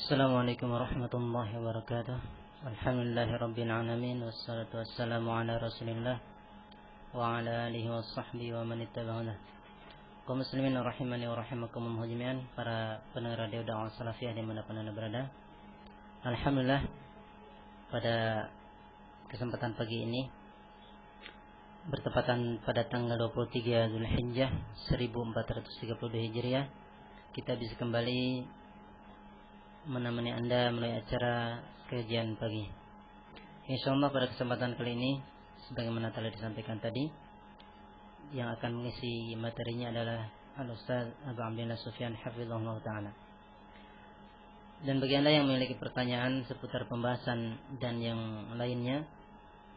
Assalamualaikum warahmatullahi wabarakatuh. Alhamdulillahirabbil alamin wassalatu wassalamu ala Rasulillah wa ala alihi washabbihi wa man ittaba'ahu. Kaum muslimin rahimani wa rahimakumullah jami'an, para pendengar radio dakwah salafiyah dimanapun Anda berada. Alhamdulillah, pada kesempatan pagi ini bertepatan pada tanggal 23 Zulhijjah 1432 Hijriah, kita bisa kembali menemani Anda melalui acara kajian pagi. Insyaallah pada kesempatan kali ini, sebagaimana telah disampaikan tadi, yang akan mengisi materinya adalah Al-Ustaz Abu Abdillah Sufyan hafizahullah ta'ala. Dan bagi Anda yang memiliki pertanyaan seputar pembahasan dan yang lainnya,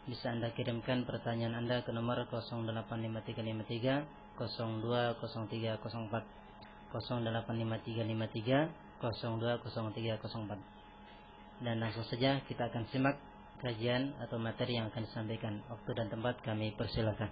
bisa Anda kirimkan pertanyaan Anda ke nomor 085353 020304 085353 020304. Dan langsung saja kita akan simak kajian atau materi yang akan disampaikan. Waktu dan tempat kami persilakan.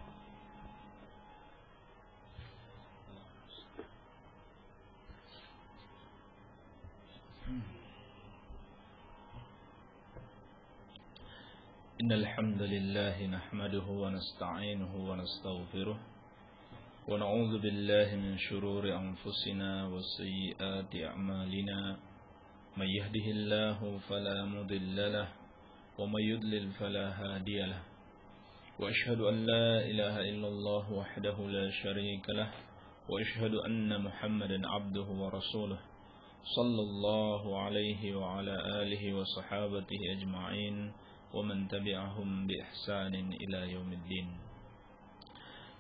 Innal hamdalillah nahmaduhu wa nasta'inuhu wa nastaghfiruh wa na'udzu billahi min shururi anfusina wa sayyiati a'malina may yahdihillahu fala mudilla lahu wa may yudlil fala hadiya lahu wa ashhadu an la ilaha illallah wahdahu la sharika lahu wa ashhadu anna Muhammadan 'abduhu wa rasuluhu sallallahu alaihi wa ala alihi wa sahabatihi ajma'in wa man tabi'ahum bi ihsanin ila yaumiddin.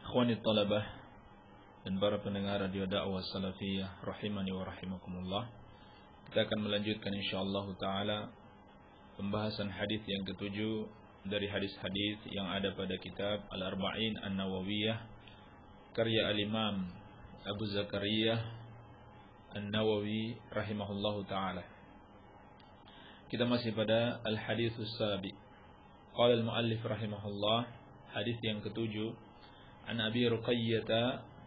Ikhwani talabah dan para pendengar radio dakwah salafiyah rahimani wa rahimakumullah, kita akan melanjutkan insyaallah taala pembahasan hadis yang ketujuh dari hadis-hadis yang ada pada kitab Al-Arba'in An-Nawawiyah karya Al-Imam Abu Zakaria An-Nawawi rahimahullahu taala. Kita masih pada al-haditsus sabi. Qala al-muallif rahimahullah, hadis yang ketujuh, an Abi Ruqayyah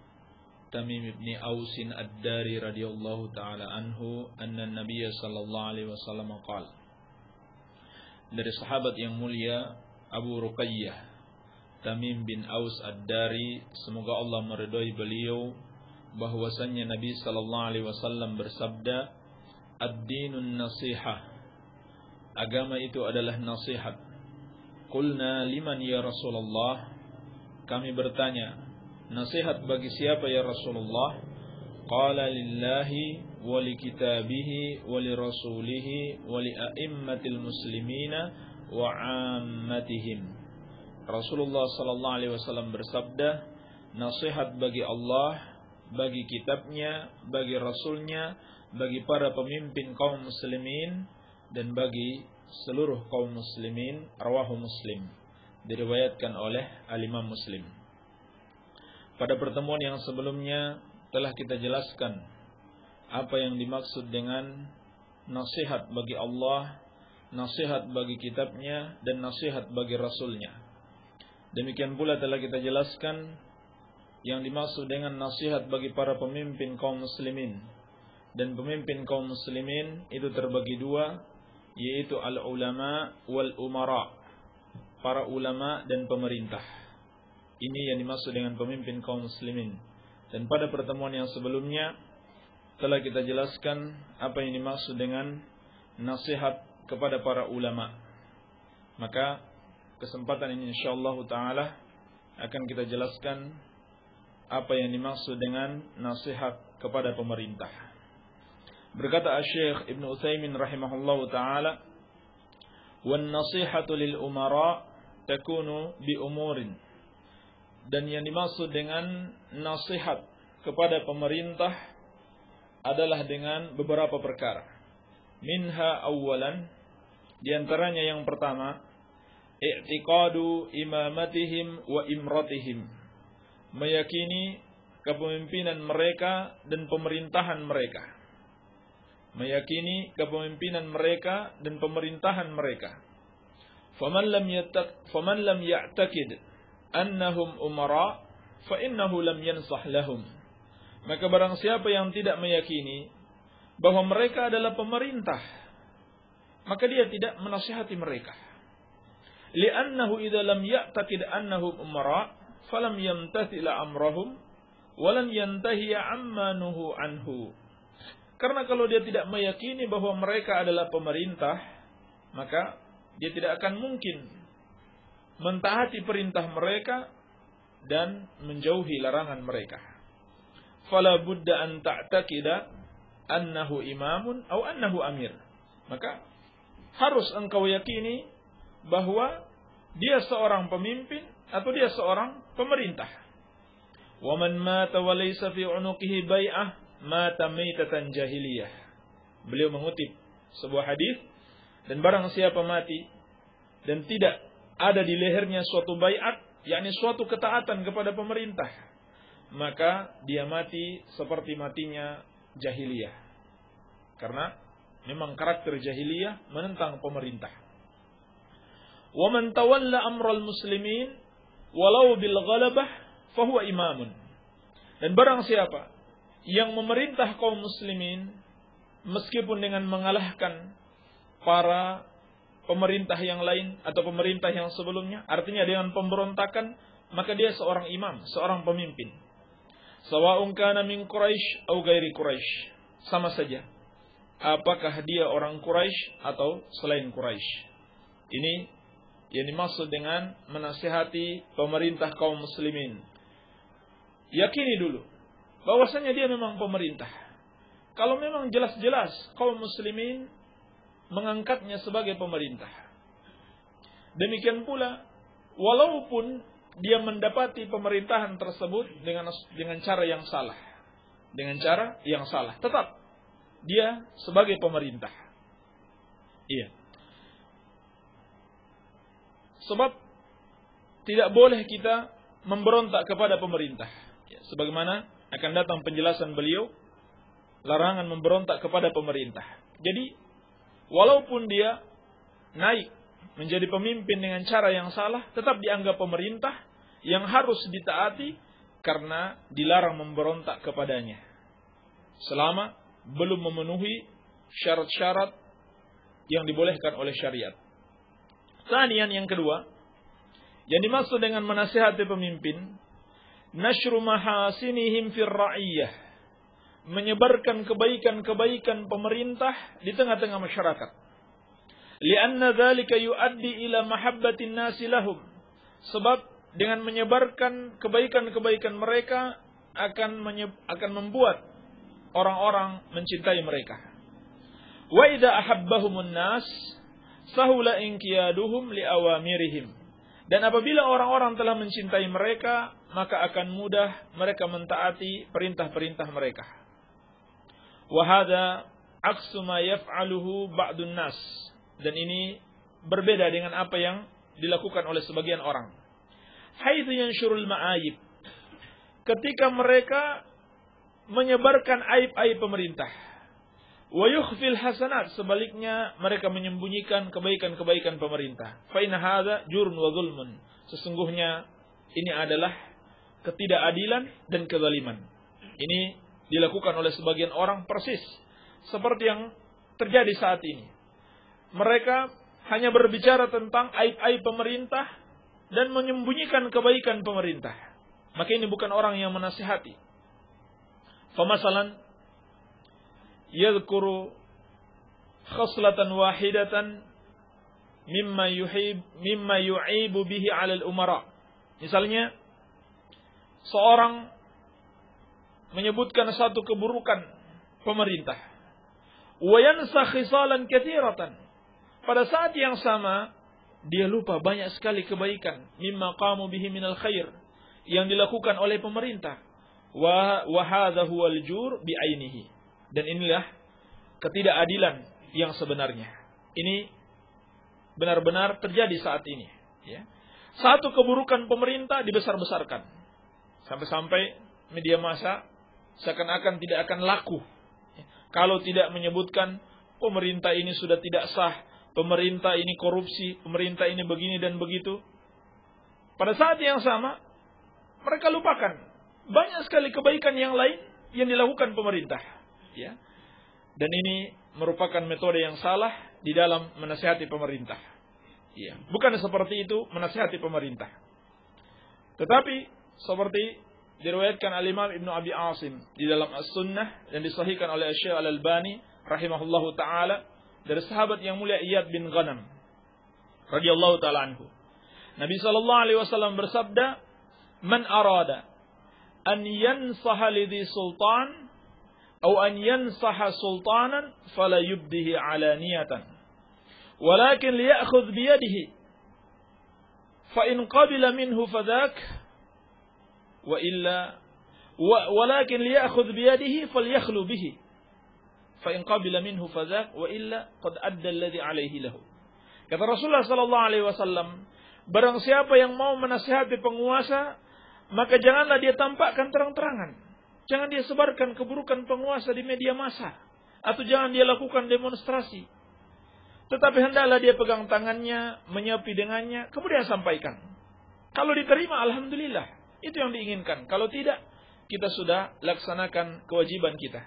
Tamim ibn Aus ad-Dari radhiyallahu ta'ala anhu anna an-nabiy sallallahu alaihi wasallam qala. Dari sahabat yang mulia Abu Ruqayyah Tamim bin Aus ad-Dari, semoga Allah meridhai beliau, bahwasannya Nabi sallallahu alaihi wasallam bersabda, ad-dinun nasihah, agama itu adalah nasihat. Qulna liman ya Rasulullah, kami bertanya, nasihat bagi siapa ya Rasulullah? Qala lillahi wa li kitabihi wa li rasulihi wa li a'immatil muslimina wa 'ammatihim. Rasulullah sallallahu alaihi wasallam bersabda, nasihat bagi Allah, bagi kitabnya, bagi rasulnya, bagi para pemimpin kaum muslimin, dan bagi seluruh kaum muslimin. Rawahu Muslim, diriwayatkan oleh Al-Imam Muslim. Pada pertemuan yang sebelumnya telah kita jelaskan apa yang dimaksud dengan nasihat bagi Allah, nasihat bagi kitabnya, dan nasihat bagi rasulnya. Demikian pula telah kita jelaskan yang dimaksud dengan nasihat bagi para pemimpin kaum muslimin. Dan pemimpin kaum muslimin itu terbagi dua, yaitu al-ulama wal umara, para ulama dan pemerintah. Ini yang dimaksud dengan pemimpin kaum muslimin. Dan pada pertemuan yang sebelumnya telah kita jelaskan apa yang dimaksud dengan nasihat kepada para ulama. Maka kesempatan ini insyaallah taala akan kita jelaskan apa yang dimaksud dengan nasihat kepada pemerintah. Berkata Asy-Syaikh Ibnu Utsaimin rahimahullahu taala, "Wan nasihatu lil umara takunu bi umurin." Dan yang dimaksud dengan nasihat kepada pemerintah adalah dengan beberapa perkara. Minha awwalan, di antaranya yang pertama, i'tiqadu imamatihim wa imratihim, meyakini kepemimpinan mereka dan pemerintahan mereka. Meyakini kepemimpinan mereka dan pemerintahan mereka. Faman lam ya'taqid annahum umara fa innahu lam yansah lahum. Maka barang siapa yang tidak meyakini bahwa mereka adalah pemerintah, maka dia tidak menasihati mereka. Li'annahu idza lam ya'taqid annahum umara falam yamtathil amrahum wa lam yantahi amma nuhu anhu. Karena kalau dia tidak meyakini bahwa mereka adalah pemerintah, maka dia tidak akan mungkin mentaati perintah mereka dan menjauhi larangan mereka. Fala budda an ta'taqida annahu imamun aw annahu amir. Maka harus engkau yakini bahwa dia seorang pemimpin atau dia seorang pemerintah. Wa man mata wa laysa fi unuqihi bai'ah mata maitatan jahiliyah. Beliau mengutip sebuah hadis, dan barang siapa mati dan tidak ada di lehernya suatu bai'at, yakni suatu ketaatan kepada pemerintah, maka dia mati seperti matinya jahiliyah. Karena memang karakter jahiliyah menentang pemerintah. Wa man tawalla amral muslimin walau bil ghalabah fahuwa imamun. Dan barang siapa yang memerintah kaum muslimin meskipun dengan mengalahkan para pemerintah yang lain atau pemerintah yang sebelumnya, artinya dengan pemberontakan, maka dia seorang imam, seorang pemimpin. Sawa'un kana min Quraisy atau ghairi Quraisy, sama saja apakah dia orang Quraisy atau selain Quraisy. Ini yang dimaksud dengan menasihati pemerintah kaum muslimin. Yakini dulu bahwasanya dia memang pemerintah. Kalau memang jelas-jelas kaum muslimin mengangkatnya sebagai pemerintah. Demikian pula, walaupun dia mendapati pemerintahan tersebut dengan cara yang salah, tetap dia sebagai pemerintah. Iya. Sebab tidak boleh kita memberontak kepada pemerintah. Ya, sebagaimana akan datang penjelasan beliau, larangan memberontak kepada pemerintah. Jadi, walaupun dia naik menjadi pemimpin dengan cara yang salah, tetap dianggap pemerintah yang harus ditaati karena dilarang memberontak kepadanya. Selama belum memenuhi syarat-syarat yang dibolehkan oleh syariat. Tsaniyan, yang kedua, yang dimaksud dengan menasihati pemimpin, nasyru mahasinihim fir ra'iyah, menyebarkan kebaikan-kebaikan pemerintah di tengah-tengah masyarakat. Lianna dzalika yuaddi ila mahabbatin nasi lahum. Sebab dengan menyebarkan kebaikan-kebaikan mereka akan membuat orang-orang mencintai mereka. Wa idza ahabbahumun nas sahula inqiyaduhum li awamirihim. Dan apabila orang-orang telah mencintai mereka, maka akan mudah mereka mentaati perintah-perintah mereka. Wa hadza aqsu ma yaf'aluhu ba'dun nas. Dan ini berbeda dengan apa yang dilakukan oleh sebagian orang. Haitsu yanshurul ma'ayib. Ketika mereka menyebarkan aib-aib pemerintah. Wa yukhfil hasanat, sebaliknya mereka menyembunyikan kebaikan-kebaikan pemerintah. Fa inna hadza jurun wa zulmun. Sesungguhnya ini adalah ketidakadilan dan kezaliman. Ini dilakukan oleh sebagian orang persis seperti yang terjadi saat ini. Mereka hanya berbicara tentang aib-aib pemerintah dan menyembunyikan kebaikan pemerintah. Maka ini bukan orang yang menasihati. Famasalan yadhkuru khaslatan wahidatan mimma yu'ibu bihi 'ala al-umara. Misalnya seorang menyebutkan satu keburukan pemerintah. Wa yansa khisalan katsiratan. Pada saat yang sama dia lupa banyak sekali kebaikan mimma qamu bihi minal khair yang dilakukan oleh pemerintah. Wa hadza huwal jur bi ainihi. Dan inilah ketidakadilan yang sebenarnya. Ini benar-benar terjadi saat ini, ya. Satu keburukan pemerintah dibesar-besarkan. Sampai-sampai media massa seakan-akan tidak akan laku kalau tidak menyebutkan pemerintah ini sudah tidak sah, pemerintah ini korupsi, pemerintah ini begini dan begitu. Pada saat yang sama mereka lupakan banyak sekali kebaikan yang lain yang dilakukan pemerintah, ya. Dan ini merupakan metode yang salah di dalam menasihati pemerintah. Ya, bukan seperti itu menasihati pemerintah. Tetapi seperti diriwayatkan al-Imam Ibnu Abi Asim di dalam As-Sunnah dan disahihkan oleh Syekh Al-Albani rahimahullahu taala dari sahabat yang mulia Iyad bin Ghanam radhiyallahu taala anhu. Nabi sallallahu alaihi wasallam bersabda, "Man arada an yansaha lidhi sultan atau an yansaha sultanan fala yubdihi alaniyatan walakin liya'khudh bi yadihi fa in qabila minhu fadhak wa illa walakin liya'khudh bi yadihi falyakhlu bihi fa in qabila minhu fadhak wa illa qad adda alladhi alayhi lahu." Kata Rasulullah sallallahu alaihi wasallam, barang siapa yang mau menasihati penguasa, maka janganlah dia tampakkan terang-terangan. Jangan dia sebarkan keburukan penguasa di media massa. Atau jangan dia lakukan demonstrasi. Tetapi hendaklah dia pegang tangannya, menyapi dengannya, kemudian sampaikan. Kalau diterima, alhamdulillah. Itu yang diinginkan. Kalau tidak, kita sudah laksanakan kewajiban kita.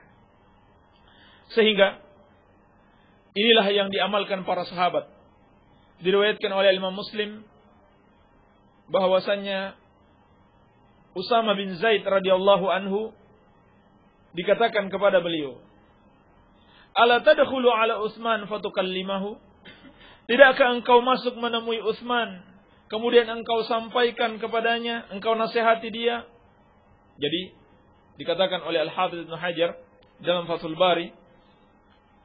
Sehingga, inilah yang diamalkan para sahabat. Diriwayatkan oleh Imam Muslim, bahwasannya Usama bin Zaid radhiyallahu anhu dikatakan kepada beliau, "Ala tadkhulu ala Utsman fatukallimahu?" Tidakkah engkau masuk menemui Utsman, kemudian engkau sampaikan kepadanya, engkau nasihati dia? Jadi dikatakan oleh Al-Hafidz Ibnu Hajar dalam Fathul Bari,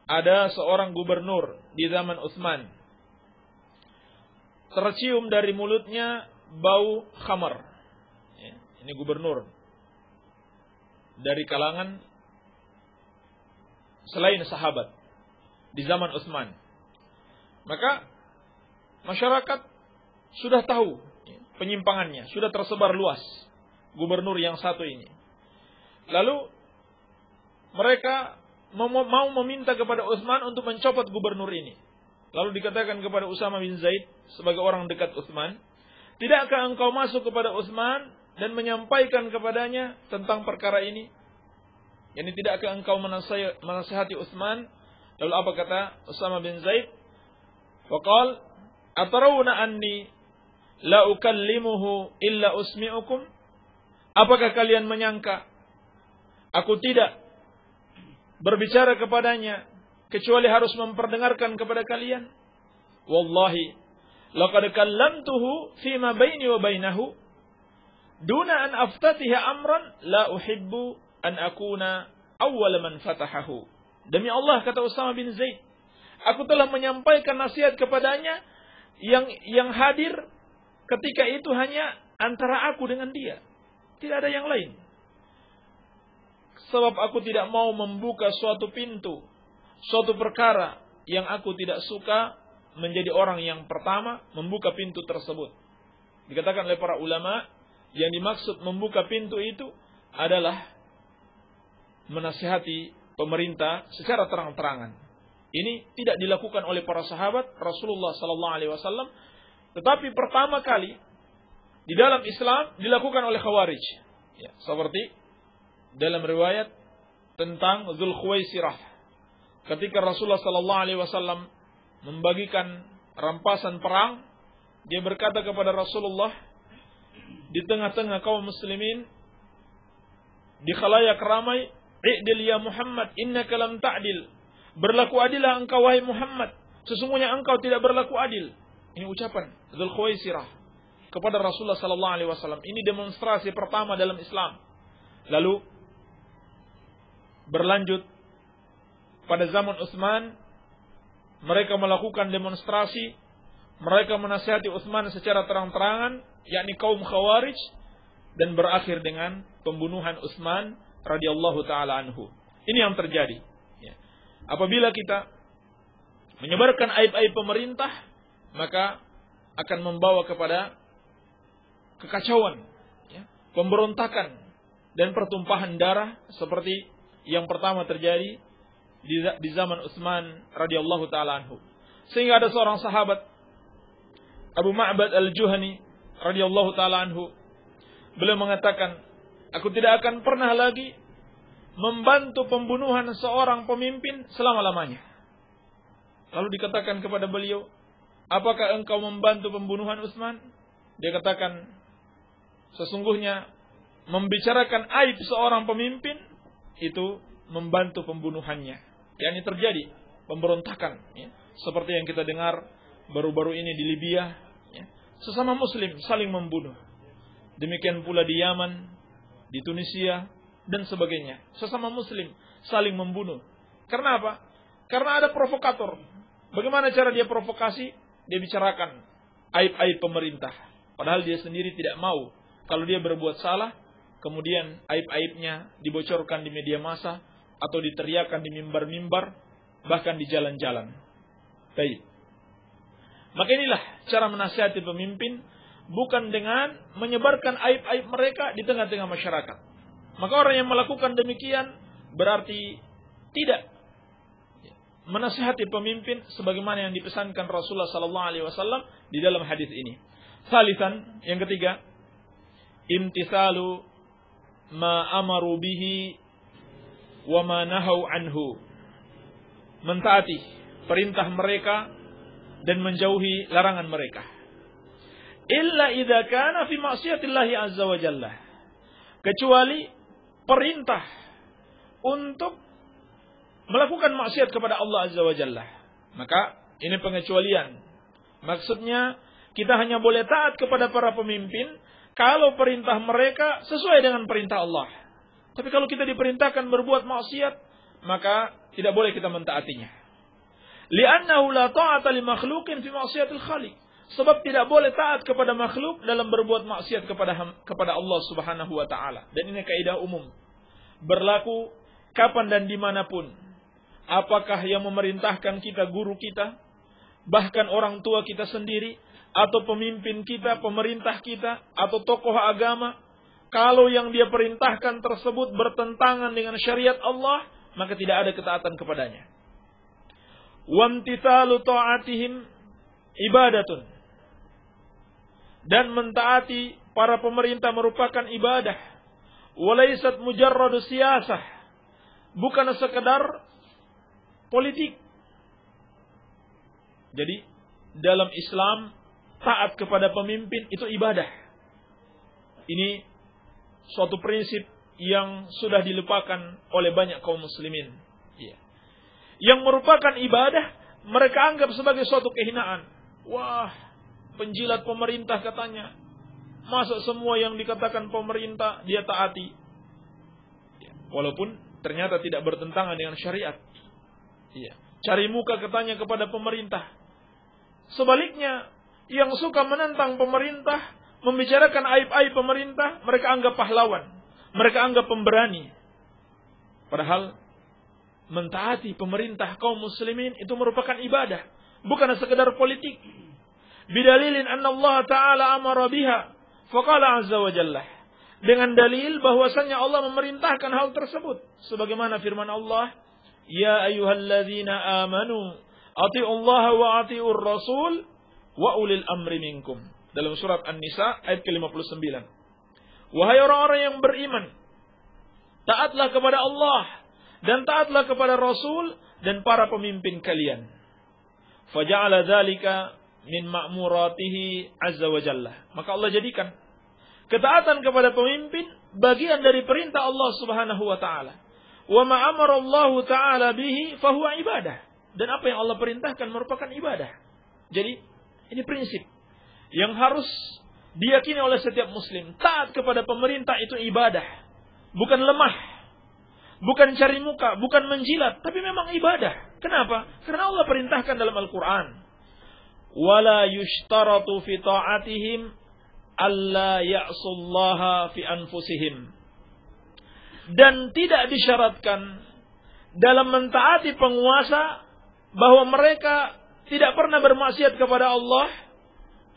ada seorang gubernur di zaman Utsman. Tercium dari mulutnya bau khamar. Ini gubernur dari kalangan selain sahabat di zaman Utsman. Maka masyarakat sudah tahu penyimpangannya, sudah tersebar luas gubernur yang satu ini. Lalu mereka mau meminta kepada Utsman untuk mencopot gubernur ini. Lalu dikatakan kepada Usama bin Zaid sebagai orang dekat Utsman, "Tidakkah engkau masuk kepada Utsman dan menyampaikan kepadanya tentang perkara ini?" Yani tidakkah engkau menasihati Utsman? Lalu apa kata Usama bin Zaid? Waqal, "Atarawna anni la ukallimuhu illa usmi'ukum?" Apakah kalian menyangka aku tidak berbicara kepadanya kecuali harus memperdengarkan kepada kalian? Wallahi laqad kallamtuhu fima baini wa bainahu duna an aftatiha amran la uhibbu an akuna awwal man fatahahu. Demi Allah, kata Usama bin Zaid, aku telah menyampaikan nasihat kepadanya yang hadir ketika itu hanya antara aku dengan dia. Tidak ada yang lain. Sebab aku tidak mau membuka suatu pintu, suatu perkara yang aku tidak suka menjadi orang yang pertama membuka pintu tersebut. Dikatakan oleh para ulama, yang dimaksud membuka pintu itu adalah menasihati pemerintah secara terang-terangan. Ini tidak dilakukan oleh para sahabat Rasulullah sallallahu alaihi wasallam, tetapi pertama kali di dalam Islam dilakukan oleh Khawarij. Ya, seperti dalam riwayat tentang Dzulkhuwaisirah, ketika Rasulullah sallallahu alaihi wasallam membagikan rampasan perang, dia berkata kepada Rasulullah di tengah-tengah kaum muslimin, di khalayak ramai, "I'dil ya Muhammad, innaka lam ta'dil." Berlaku adillah engkau wahai Muhammad, sesungguhnya engkau tidak berlaku adil. Ini ucapan Dzulkhuwaisirah kepada Rasulullah sallallahu alaihi wasallam. Ini demonstrasi pertama dalam Islam. Lalu berlanjut pada zaman Utsman, mereka melakukan demonstrasi, mereka menasihati Utsman secara terang-terangan, yakni kaum Khawarij, dan berakhir dengan pembunuhan Utsman radhiyallahu taala anhu. Ini yang terjadi. Ya. Apabila kita menyebarkan aib-aib pemerintah, maka akan membawa kepada kekacauan, ya, pemberontakan dan pertumpahan darah seperti yang pertama terjadi di zaman Utsman radhiyallahu taala anhu. Sehingga ada seorang sahabat, Abu Ma'bad al-Juhani radhiyallahu taala anhu, beliau mengatakan, aku tidak akan pernah lagi membantu pembunuhan seorang pemimpin selama-lamanya. Lalu dikatakan kepada beliau, apakah engkau membantu pembunuhan Utsman? Dia katakan, sesungguhnya membicarakan aib seorang pemimpin itu membantu pembunuhannya. Yakni terjadi pemberontakan, ya. Seperti yang kita dengar baru-baru ini di Libya, ya. Sesama muslim saling membunuh. Demikian pula di Yaman, di Tunisia, dan sebagainya. Sesama muslim saling membunuh. Karena apa? Karena ada provokator. Bagaimana cara dia provokasi? Dia bicarakan aib-aib pemerintah. Padahal dia sendiri tidak mau. Kalau dia berbuat salah, kemudian aib-aibnya dibocorkan di media massa, atau diteriakan di mimbar-mimbar, bahkan di jalan-jalan. Baik. Maka inilah cara menasihati pemimpin, bukan dengan menyebarkan aib-aib mereka di tengah-tengah masyarakat. Maka orang yang melakukan demikian berarti tidak menasihati pemimpin sebagaimana yang dipesankan Rasulullah sallallahu alaihi wasallam di dalam hadis ini. Salisan, yang ketiga, imtithalu ma amaru bihi wa ma nahau anhu. Mentaati perintah mereka dan menjauhi larangan mereka. Illa idza kana fi ma'siyatillahi azza wa jalla. Kecuali perintah untuk melakukan maksiat kepada Allah azza wa jalla. Maka ini pengecualian. Maksudnya kita hanya boleh taat kepada para pemimpin kalau perintah mereka sesuai dengan perintah Allah. Tapi kalau kita diperintahkan berbuat maksiat, maka tidak boleh kita mentaatinya. Li'annahu la ta'ata li makhluqin fi ma'siyatil khaliq. Sebab tidak boleh taat kepada makhluk dalam berbuat maksiat kepada Allah Subhanahu wa taala. Dan ini kaidah umum. Berlaku kapan dan dimanapun. Apakah yang memerintahkan kita guru kita, bahkan orang tua kita sendiri, atau pemimpin kita, pemerintah kita, atau tokoh agama, kalau yang dia perintahkan tersebut bertentangan dengan syariat Allah, maka tidak ada ketaatan kepadanya. Wamtithalu ta'atihim ibadatun. Dan mentaati para pemerintah merupakan ibadah. Walaysat mujarradu siyasah. Bukan sekedar politik. Jadi dalam Islam taat kepada pemimpin itu ibadah. Ini suatu prinsip yang sudah dilupakan oleh banyak kaum muslimin. Yang merupakan ibadah mereka anggap sebagai suatu kehinaan. Wah, penjilat pemerintah katanya. Masa semua yang dikatakan pemerintah dia taati? Walaupun ternyata tidak bertentangan dengan syariat. Cari muka katanya kepada pemerintah. Sebaliknya, yang suka menentang pemerintah, membicarakan aib-aib pemerintah, mereka anggap pahlawan. Mereka anggap pemberani. Padahal mentaati pemerintah kaum muslimin itu merupakan ibadah, bukan sekedar politik. Bidalilin anna Allah Ta'ala amara biha, faqala azza wa jalla. Dengan dalil bahwasanya Allah memerintahkan hal tersebut. Sebagaimana firman Allah, Ya ayyuhalladzina amanu, ati'ullaha wa ati'ur rasul, wa ulil amri minkum. Dalam surat An-Nisa ayat ke-59. Wahai orang-orang yang beriman, taatlah kepada Allah dan taatlah kepada Rasul dan para pemimpin kalian. Faja'ala dzalika min ma'muratihi azza wa jalla. Maka Allah jadikan ketaatan kepada pemimpin bagian dari perintah Allah Subhanahu wa taala. Wa ma amara Allah taala bihi fa huwa ibadah. Dan apa yang Allah perintahkan merupakan ibadah. Jadi ini prinsip yang harus diyakini oleh setiap muslim. Taat kepada pemerintah itu ibadah. Bukan lemah. Bukan cari muka, bukan menjilat, tapi memang ibadah. Kenapa? Karena Allah perintahkan dalam Al-Quran. Wala yushtaratu fi ta'atihim alla ya'sullaha fi anfusihim. Dan tidak disyaratkan dalam mentaati penguasa bahwa mereka tidak pernah bermaksiat kepada Allah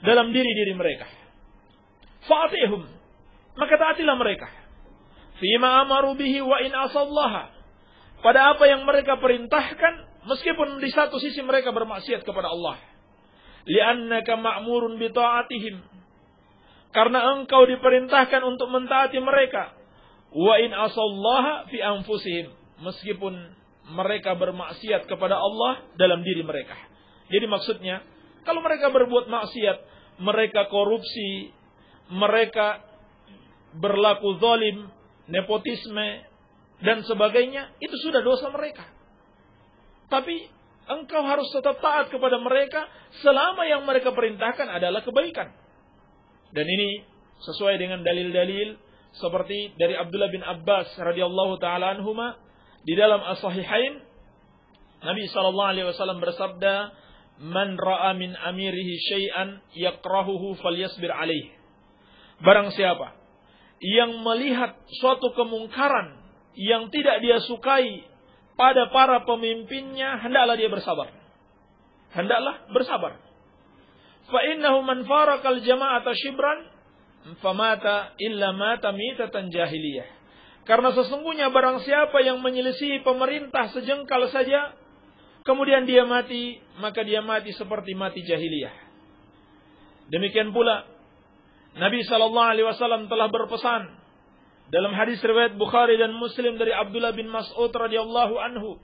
dalam diri-diri mereka. Fa'atihum, maka taatilah mereka. Fima amaru bihi wa in asallaha. Pada apa yang mereka perintahkan, meskipun di satu sisi mereka bermaksiat kepada Allah. Li'annaka ma'murun bi ta'atihim. Karena engkau diperintahkan untuk mentaati mereka. wa in asallaha fi anfusihim, meskipun mereka bermaksiat kepada Allah dalam diri mereka. Jadi maksudnya, kalau mereka berbuat maksiat, mereka korupsi, mereka berlaku zalim, nepotisme dan sebagainya, itu sudah dosa mereka. Tapi engkau harus tetap taat kepada mereka selama yang mereka perintahkan adalah kebaikan. Dan ini sesuai dengan dalil-dalil seperti dari Abdullah bin Abbas radhiyallahu taala anhuma di dalam As-Sahihain, Nabi sallallahu alaihi wasallam bersabda, "Man ra'a min amirihi syai'an yakrahuhu falyasbir alaih." Barang siapa yang melihat suatu kemungkaran yang tidak dia sukai pada para pemimpinnya, hendaklah dia bersabar. Hendaklah bersabar. Fa innahu man farakal jama'ata shibran famata illa mata mitatan jahiliyah. Karena sesungguhnya barang siapa yang menyelisihi pemerintah sejengkal saja, kemudian dia mati, maka dia mati seperti mati jahiliyah. Demikian pula Nabi SAW telah berpesan dalam hadis riwayat Bukhari dan Muslim dari Abdullah bin Mas'ud radhiyallahu anhu,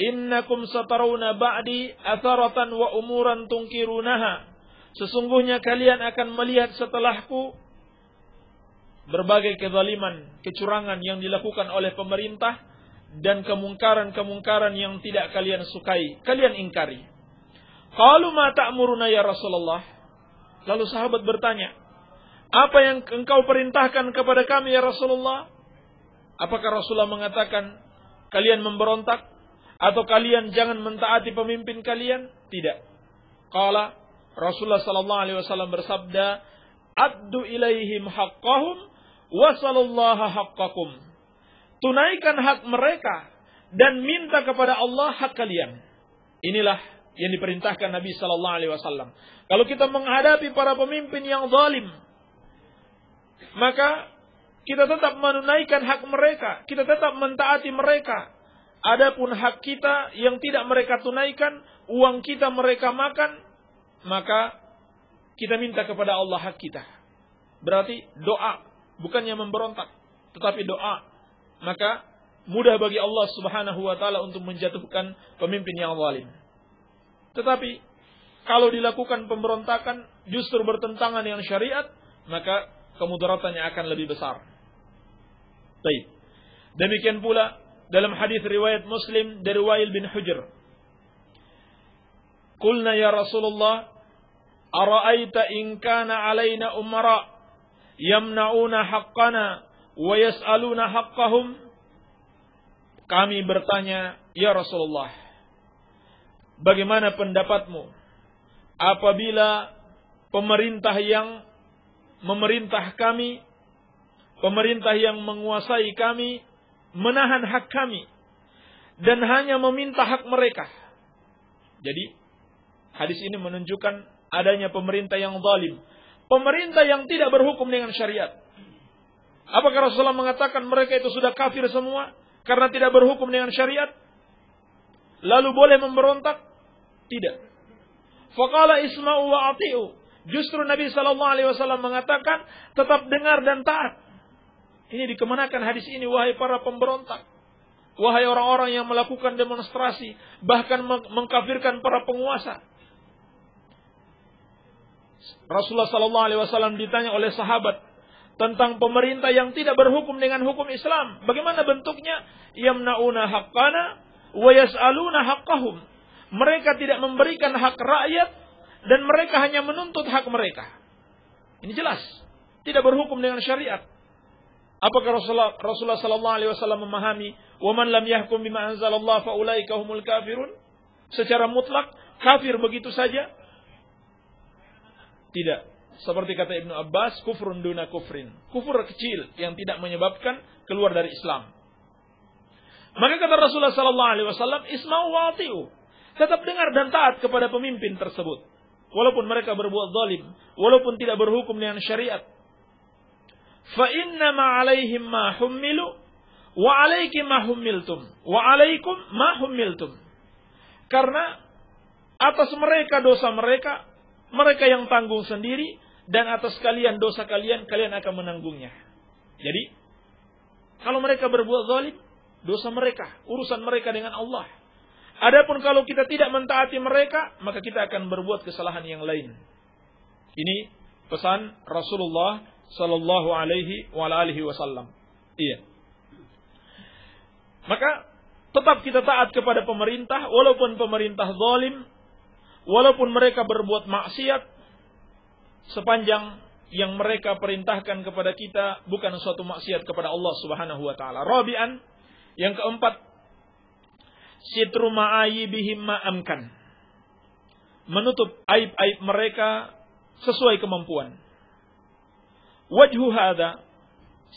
"Innakum satarawna ba'di atharatan wa umuran tunkirunaha." Sesungguhnya kalian akan melihat setelahku berbagai kezaliman, kecurangan yang dilakukan oleh pemerintah dan kemungkaran-kemungkaran yang tidak kalian sukai, kalian ingkari. Qalu ma ta'muruna ya Rasulullah? Lalu sahabat bertanya, apa yang engkau perintahkan kepada kami ya Rasulullah? Apakah Rasulullah mengatakan kalian memberontak atau kalian jangan mentaati pemimpin kalian? Tidak. Qala Rasulullah sallallahu alaihi wasallam bersabda, "Addu ilaihim haqqahum wa sallallahu haqqakum." Tunaikan hak mereka dan minta kepada Allah hak kalian. Inilah yang diperintahkan Nabi sallallahu alaihi wasallam. Kalau kita menghadapi para pemimpin yang zalim, maka kita tetap menunaikan hak mereka, kita tetap mentaati mereka. Adapun hak kita yang tidak mereka tunaikan, uang kita mereka makan, maka kita minta kepada Allah hak kita. Berarti doa, bukannya memberontak, tetapi doa. Maka mudah bagi Allah Subhanahu wa taala untuk menjatuhkan pemimpin yang zalim. Tetapi kalau dilakukan pemberontakan justru bertentangan dengan syariat, maka kemudaratannya akan lebih besar. Baik. Demikian pula dalam hadis riwayat Muslim dari Wa'il bin Hujr. Qulna ya Rasulullah, ara'aita in kana alaina umara yamna'una haqqana wa yas'aluna haqqahum? Kami bertanya, ya Rasulullah, bagaimana pendapatmu apabila pemerintah yang memerintah kami, pemerintah yang menguasai kami, menahan hak kami dan hanya meminta hak mereka? Jadi hadis ini menunjukkan adanya pemerintah yang zalim, pemerintah yang tidak berhukum dengan syariat. Apakah Rasulullah mengatakan mereka itu sudah kafir semua karena tidak berhukum dengan syariat, lalu boleh memberontak? Tidak. Faqala isma'u wa ati'u. Justru Nabi SAW mengatakan tetap dengar dan taat. Ini dikemukakan hadis ini, wahai para pemberontak, wahai orang-orang yang melakukan demonstrasi, bahkan mengkafirkan para penguasa. Rasulullah SAW ditanya oleh sahabat tentang pemerintah yang tidak berhukum dengan hukum Islam. Bagaimana bentuknya? Yamna'una haqqana wa yas'aluna haqqahum. Mereka tidak memberikan hak rakyat dan mereka hanya menuntut hak mereka. Ini jelas tidak berhukum dengan syariat. Apakah Rasulullah sallallahu alaihi wasallam memahami wa man lam yahkum bima anzalallah fa ulaika humul kafirun? Secara mutlak kafir begitu saja? Tidak. Seperti kata Ibnu Abbas, kufrun duna kufrin. Kufur kecil yang tidak menyebabkan keluar dari Islam. Maka kata Rasulullah sallallahu alaihi wasallam, isma'u wa ati'u. Tetap dengar dan taat kepada pemimpin tersebut. Walaupun mereka berbuat zalim, walaupun tidak berhukum dengan syariat. Fa inna ma 'alaihim ma hummilu wa 'alaikum ma hummiltum wa 'alaikum ma hummiltum. Karena atas mereka dosa mereka, mereka yang tanggung sendiri, dan atas kalian dosa kalian, kalian akan menanggungnya. Jadi Kalau mereka berbuat zalim, dosa mereka, urusan mereka dengan Allah. Adapun kalau kita tidak mentaati mereka, maka kita akan berbuat kesalahan yang lain. Ini pesan Rasulullah sallallahu alaihi wasallam. Iya. Maka tetap kita taat kepada pemerintah, walaupun pemerintah zalim, walaupun mereka berbuat maksiat, sepanjang yang mereka perintahkan kepada kita bukan suatu maksiat kepada Allah Subhanahu wa taala. Rabi'an, yang keempat, sitru ma'ayibihim ma'amkan. Menutup aib-aib mereka sesuai kemampuan. Wajhu hadza,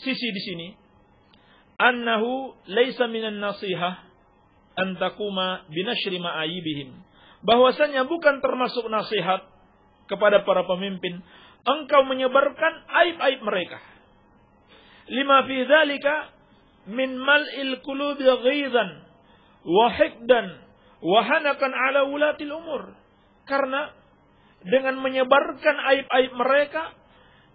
sisi di sini, annahu laisa minan nasihah an taquma binashri ma'ayibihim. Bahwasanya bukan termasuk nasihat kepada para pemimpin engkau menyebarkan aib-aib mereka. Lima fi dzalika min mal'il qulubi ghaidan wa hikdan wa hanakan ala ulatil umur. Karena dengan menyebarkan aib-aib mereka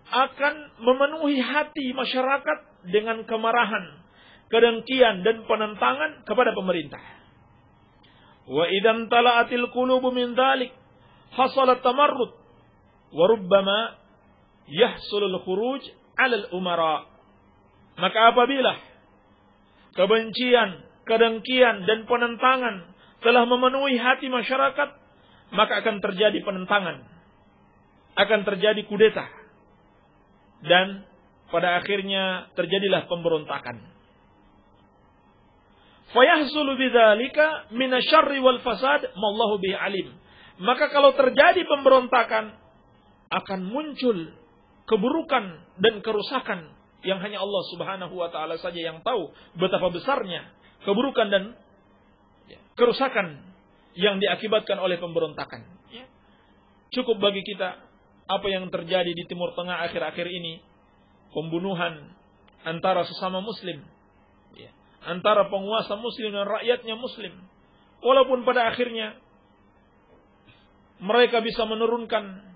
akan memenuhi hati masyarakat dengan kemarahan, kedengkian dan penentangan kepada pemerintah. Wa idzan tala'atil qulubu min dzalik hasalat tamarrud wa rubbama yahsulul khuruj 'alal umara. Maka apabila kebencian, kedengkian dan penentangan telah memenuhi hati masyarakat, maka akan terjadi penentangan, akan terjadi kudeta, dan pada akhirnya terjadilah pemberontakan. Fayahsulu bidzalika minasyarri wal fasad mallahu bihi alim. Maka kalau terjadi pemberontakan, akan muncul keburukan dan kerusakan yang hanya Allah Subhanahu wa taala saja yang tahu betapa besarnya keburukan dan kerusakan yang diakibatkan oleh pemberontakan. Cukup bagi kita apa yang terjadi di Timur Tengah akhir-akhir ini, pembunuhan antara sesama muslim, antara penguasa muslim dan rakyatnya muslim. Walaupun pada akhirnya mereka bisa menurunkan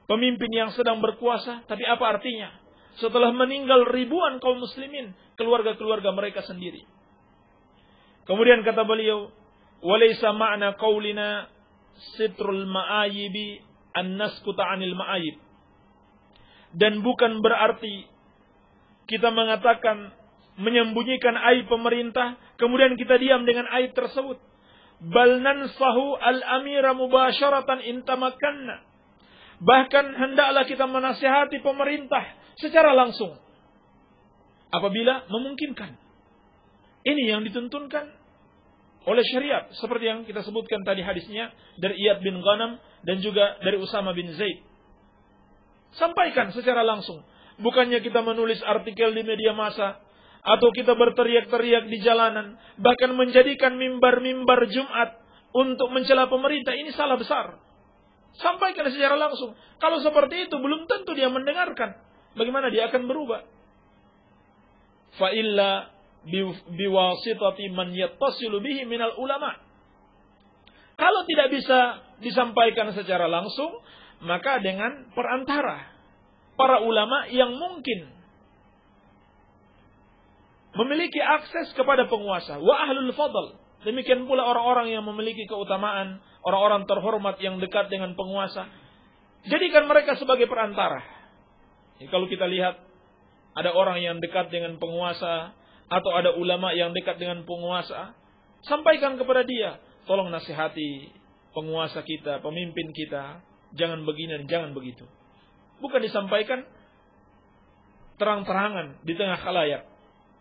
pemimpin yang sedang berkuasa, tapi apa artinya setelah meninggal ribuan kaum muslimin, keluarga-keluarga mereka sendiri. Kemudian kata beliau, walaysa ma'na qaulina sitrul ma'ayibi an-naskuta 'anil ma'ayib. Dan bukan berarti kita mengatakan menyembunyikan aib pemerintah, kemudian kita diam dengan aib tersebut. Bal nansahu al-amira mubasyaratan intamakkanna. Bahkan hendaklah kita menasihati pemerintah secara langsung apabila memungkinkan. Ini yang dituntunkan oleh syariat, seperti yang kita sebutkan tadi hadisnya dari Iyad bin Ghanam dan juga dari Usama bin Zaid. Sampaikan secara langsung. Bukannya kita menulis artikel di media massa atau kita berteriak-teriak di jalanan, bahkan menjadikan mimbar-mimbar Jumat untuk mencela pemerintah. Ini salah besar. Sampaikan secara langsung. Kalau seperti itu belum tentu dia mendengarkan. Bagaimana dia akan berubah? Fa illa biwasitati man yattasilu bihi minal ulama. Kalau tidak bisa disampaikan secara langsung, maka dengan perantara para ulama yang mungkin memiliki akses kepada penguasa. Wa ahlul fadl. Demikian pula orang-orang yang memiliki keutamaan, orang-orang terhormat yang dekat dengan penguasa. Jadikan mereka sebagai perantara. Kalau kita lihat, ada orang yang dekat dengan penguasa, atau ada ulama yang dekat dengan penguasa, sampaikan kepada dia, tolong nasihati penguasa kita, pemimpin kita, jangan begini dan jangan begitu. Bukan disampaikan terang-terangan di tengah khalayak.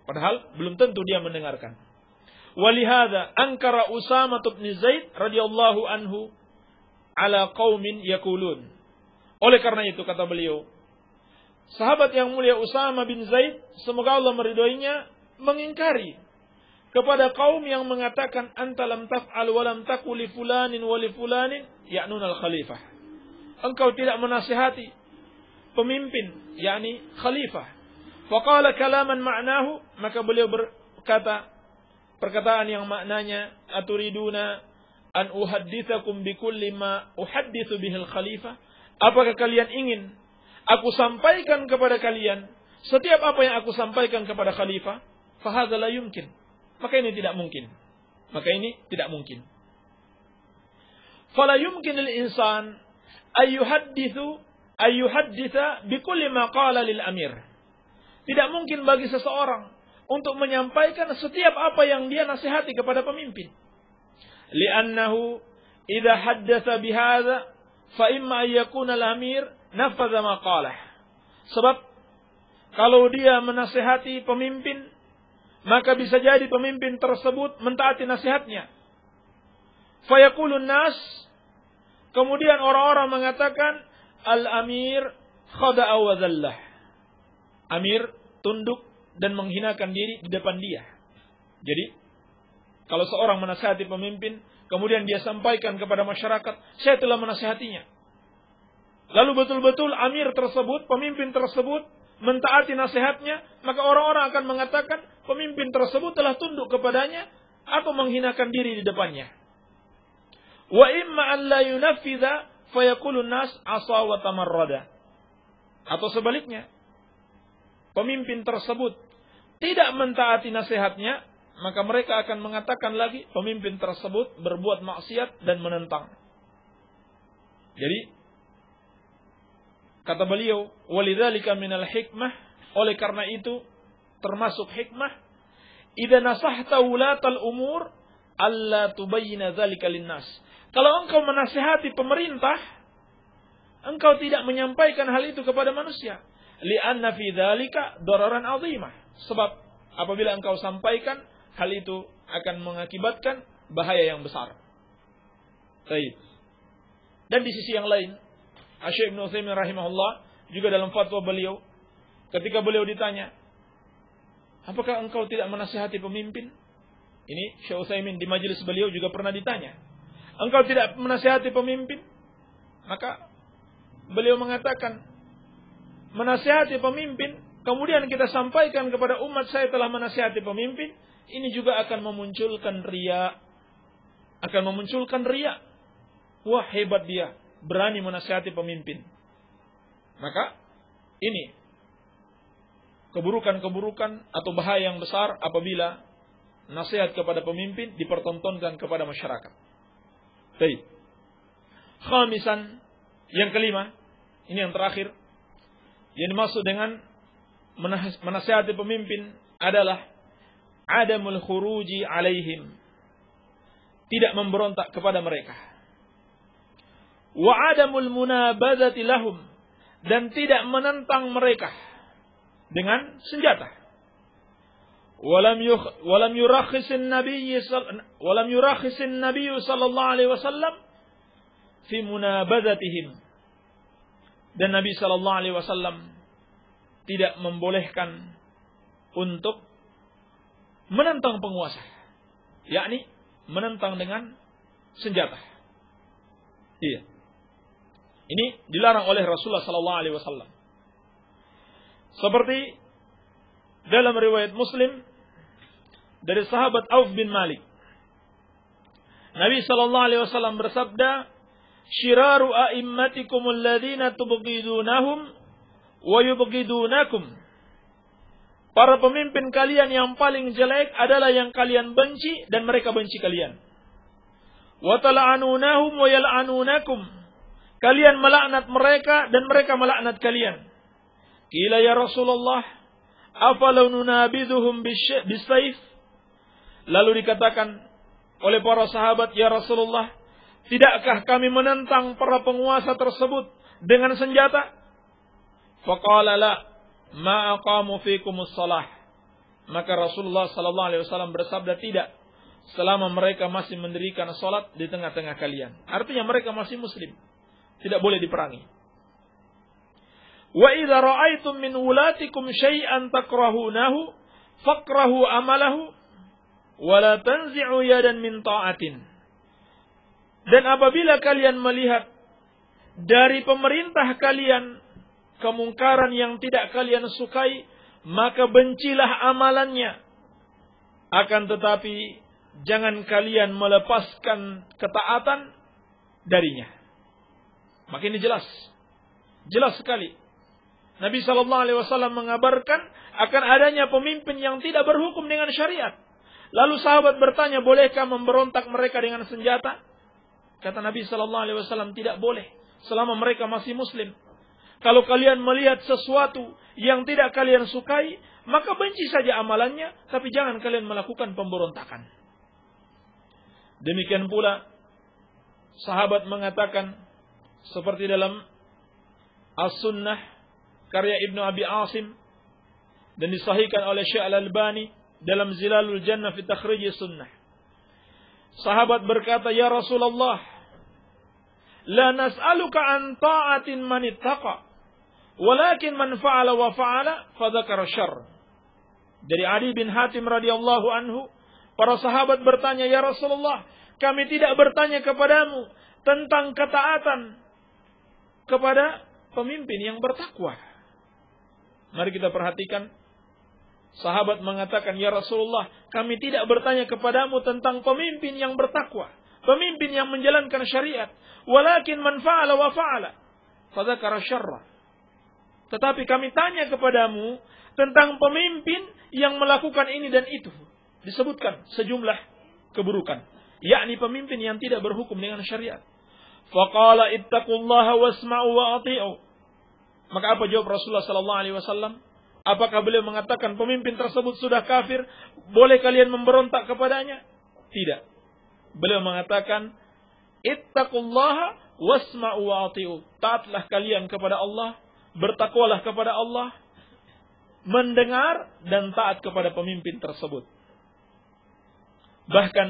Padahal belum tentu dia mendengarkan. Walihada ankara Usamah bin Zaid radhiyallahu anhu ala qaumin yaqulun. Oleh karena itu kata beliau, sahabat yang mulia Usamah bin Zaid, semoga Allah meridhoinya, mengingkari kepada kaum yang mengatakan anta lam taf'al wa lam taqul li fulanin wa li fulanin ya'nun al-khalifah. Engkau tidak menasihati pemimpin, yakni khalifah. Faqala kalaman ma'nahu, maka beliau berkata perkataan yang maknanya aturiduna an uhadditsakum bikulli ma uhadditsu bihil khalifah. Apakah kalian ingin aku sampaikan kepada kalian setiap apa yang aku sampaikan kepada khalifah, fahadza la yumkin. Maka ini tidak mungkin. Fala yumkin lil insan ayyuhadditha bikulli ma qala lil amir. Tidak mungkin bagi seseorang untuk menyampaikan setiap apa yang dia nasihati kepada pemimpin. Li'annahu idza haddatsa bihadza fa imma ayyakuna al-amir nafadha ma qalah. Sebab kalau dia menasihati pemimpin, maka bisa jadi pemimpin tersebut mentaati nasihatnya. Fayaqulun nas, kemudian orang-orang mengatakan al-amir khada'a wa dhallah. Amir tunduk dan menghinakan diri di depan dia. Jadi, kalau seorang menasihati pemimpin, kemudian dia sampaikan kepada masyarakat, saya telah menasihatinya. Lalu betul-betul amir tersebut, pemimpin tersebut, mentaati nasihatnya, maka orang-orang akan mengatakan, pemimpin tersebut telah tunduk kepadanya, atau menghinakan diri di depannya. Wa imma an la yunafidha, fayaqulun nas asa wa tamarrada. Atau sebaliknya, pemimpin tersebut tidak mentaati nasihatnya, maka mereka akan mengatakan lagi pemimpin tersebut berbuat maksiat dan menentang. Jadi kata beliau, walidzalika minal hikmah, oleh karena itu termasuk hikmah, idza nasahta ulatal umur alla tubayyina dzalika linnas. Kalau engkau menasihati pemerintah, engkau tidak menyampaikan hal itu kepada manusia. Li'anna fi dzalika dararan 'azimah. Sebab apabila engkau sampaikan, hal itu akan mengakibatkan bahaya yang besar. Baik. Dan di sisi yang lain, Syekh Ibnu Utsaimin rahimahullah juga dalam fatwa beliau, ketika beliau ditanya, apakah engkau tidak menasihati pemimpin? Ini Syekh Utsaimin di majelis beliau juga pernah ditanya, engkau tidak menasihati pemimpin? Maka beliau mengatakan, menasihati pemimpin, kemudian kita sampaikan kepada umat saya telah menasihati pemimpin, ini juga akan memunculkan riya. Wah, hebat dia, berani menasihati pemimpin. Maka ini keburukan-keburukan atau bahaya yang besar apabila nasihat kepada pemimpin dipertontonkan kepada masyarakat. Baik. Khamisan, yang kelima, ini yang terakhir, yang dimaksud dengan menasihati pemimpin adalah adamul khuruji alaihim, tidak memberontak kepada mereka. Wa adamul munabadzati lahum, dan tidak menentang mereka dengan senjata. Walam yurakhisin Nabi sallallahu alaihi wasallam fi munabadzatihim. Dan Nabi sallallahu alaihi wasallam tidak membolehkan untuk menentang penguasa, yakni menentang dengan senjata. Iya. Ini dilarang oleh Rasulullah sallallahu alaihi wasallam. Seperti dalam riwayat Muslim dari sahabat Auf bin Malik, Nabi sallallahu alaihi wasallam bersabda, "Syiraru a'immatikum alladhina tubghidunahum wa yubghidunakum." Para pemimpin kalian yang paling jelek adalah yang kalian benci dan mereka benci kalian. Wa tal'anunahum wa yal'anunakum. Kalian melaknat mereka dan mereka melaknat kalian. Qila ya Rasulullah, afalau nunabidhuhum bisayf? Lalu dikatakan oleh para sahabat, ya Rasulullah, tidakkah kami menentang para penguasa tersebut dengan senjata? Faqala la, ma aqamu fikumus shalah. Maka Rasulullah sallallahu alaihi wasallam bersabda, tidak, selama mereka masih mendirikan salat di tengah-tengah kalian. Artinya mereka masih muslim, tidak boleh diperangi. Wa idza ra'aitum min wulatikum syai'an takrahunahu fakrahu amalahu wa la tanzi'u yadan min ta'atin. Dan apabila kalian melihat dari pemerintah kalian kemungkaran yang tidak kalian sukai, maka bencilah amalannya. Akan tetapi jangan kalian melepaskan ketaatan darinya. Maka ini jelas sekali Nabi SAW mengabarkan akan adanya pemimpin yang tidak berhukum dengan syariat. Lalu sahabat bertanya, bolehkah memberontak mereka dengan senjata? Kata Nabi SAW, tidak boleh selama mereka masih muslim. Kalau kalian melihat sesuatu yang tidak kalian sukai, maka benci saja amalannya, tapi jangan kalian melakukan pemberontakan. Demikian pula sahabat mengatakan seperti dalam As-Sunnah karya Ibnu Abi Asim dan disahihkan oleh Syekh Al-Albani dalam Zilalul Jannah fi Takhrij Sunnah. Sahabat berkata, "Ya Rasulullah, la nas'aluka an ta'atin man ittaqa, walakin man fa'ala wa fa'ala fa dzakara syarr." Dari Adi bin Hatim radhiyallahu anhu, para sahabat bertanya, "Ya Rasulullah, kami tidak bertanya kepadamu tentang ketaatan kepada pemimpin yang bertakwa." Mari kita perhatikan. Sahabat mengatakan, "Ya Rasulullah, kami tidak bertanya kepadamu tentang pemimpin yang bertakwa, pemimpin yang menjalankan syariat, walakin man fa'ala wa fa'ala fa dzakara syarra." Tetapi kami tanya kepadamu tentang pemimpin yang melakukan ini dan itu. Disebutkan sejumlah keburukan, yakni pemimpin yang tidak berhukum dengan syariat. Faqala ittaqullaha wasma'u wa ati'u. Maka apa jawab Rasulullah sallallahu alaihi wasallam? Apakah beliau mengatakan pemimpin tersebut sudah kafir, boleh kalian memberontak kepadanya? Tidak. Beliau mengatakan, ittaqullaha wasma'u wa ati'u. Taatlah kalian kepada Allah, bertakwalah kepada Allah, mendengar dan taat kepada pemimpin tersebut. Bahkan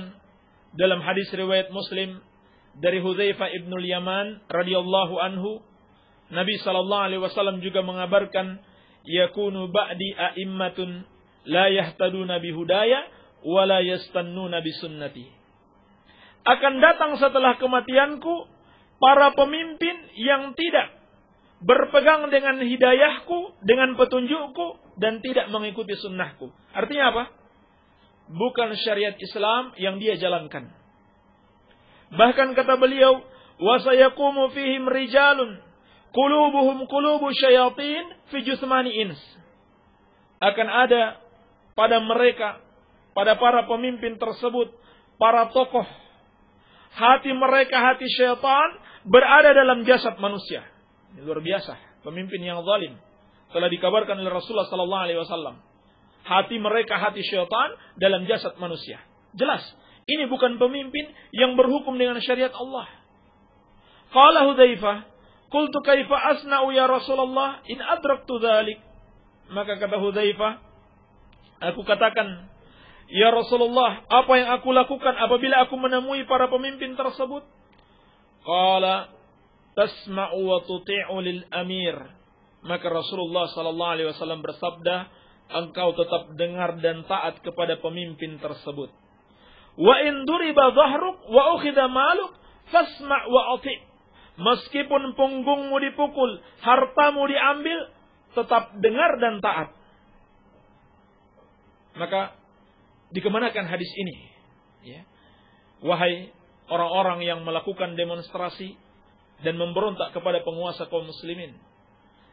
dalam hadis riwayat Muslim dari Hudzaifah ibnul Yaman radhiyallahu anhu, Nabi sallallahu alaihi wasallam juga mengabarkan, yakunu ba'di a'immatun la yahtaduna bihudaya wa la yastannuna bisunnati. Akan datang setelah kematianku para pemimpin yang tidak berpegang dengan hidayahku, dengan petunjukku, dan tidak mengikuti sunnahku. Artinya apa? Bukan syariat Islam yang dia jalankan. Bahkan kata beliau, wa sayaqumu fihim rijalun qulubuhum qulubu syayatin fi jusmani ins. Akan ada pada mereka, pada para pemimpin tersebut, para tokoh, hati mereka hati syaitan berada dalam jasad manusia. Ini luar biasa, pemimpin yang zalim. Telah dikabarkan oleh Rasulullah sallallahu alaihi wasallam. Hati mereka hati syaitan dalam jasad manusia. Jelas, ini bukan pemimpin yang berhukum dengan syariat Allah. Qala Hudzaifah, qultu kaifa asna'u ya Rasulullah in adraktu dzalik. Maka kata Hudzaifah, aku katakan, ya Rasulullah, apa yang aku lakukan apabila aku menemui para pemimpin tersebut? Qala tasma'u wa tuti'u lil amir. Maka Rasulullah sallallahu alaihi wasallam bersabda, engkau tetap dengar dan taat kepada pemimpin tersebut. Wa in duriba dhahruk wa ukhidha maluk fasma' wa ati'. Meskipun punggungmu dipukul, hartamu diambil, tetap dengar dan taat. Maka dikemanakan hadis ini? Ya. Wahai orang-orang yang melakukan demonstrasi dan memberontak kepada penguasa kaum muslimin.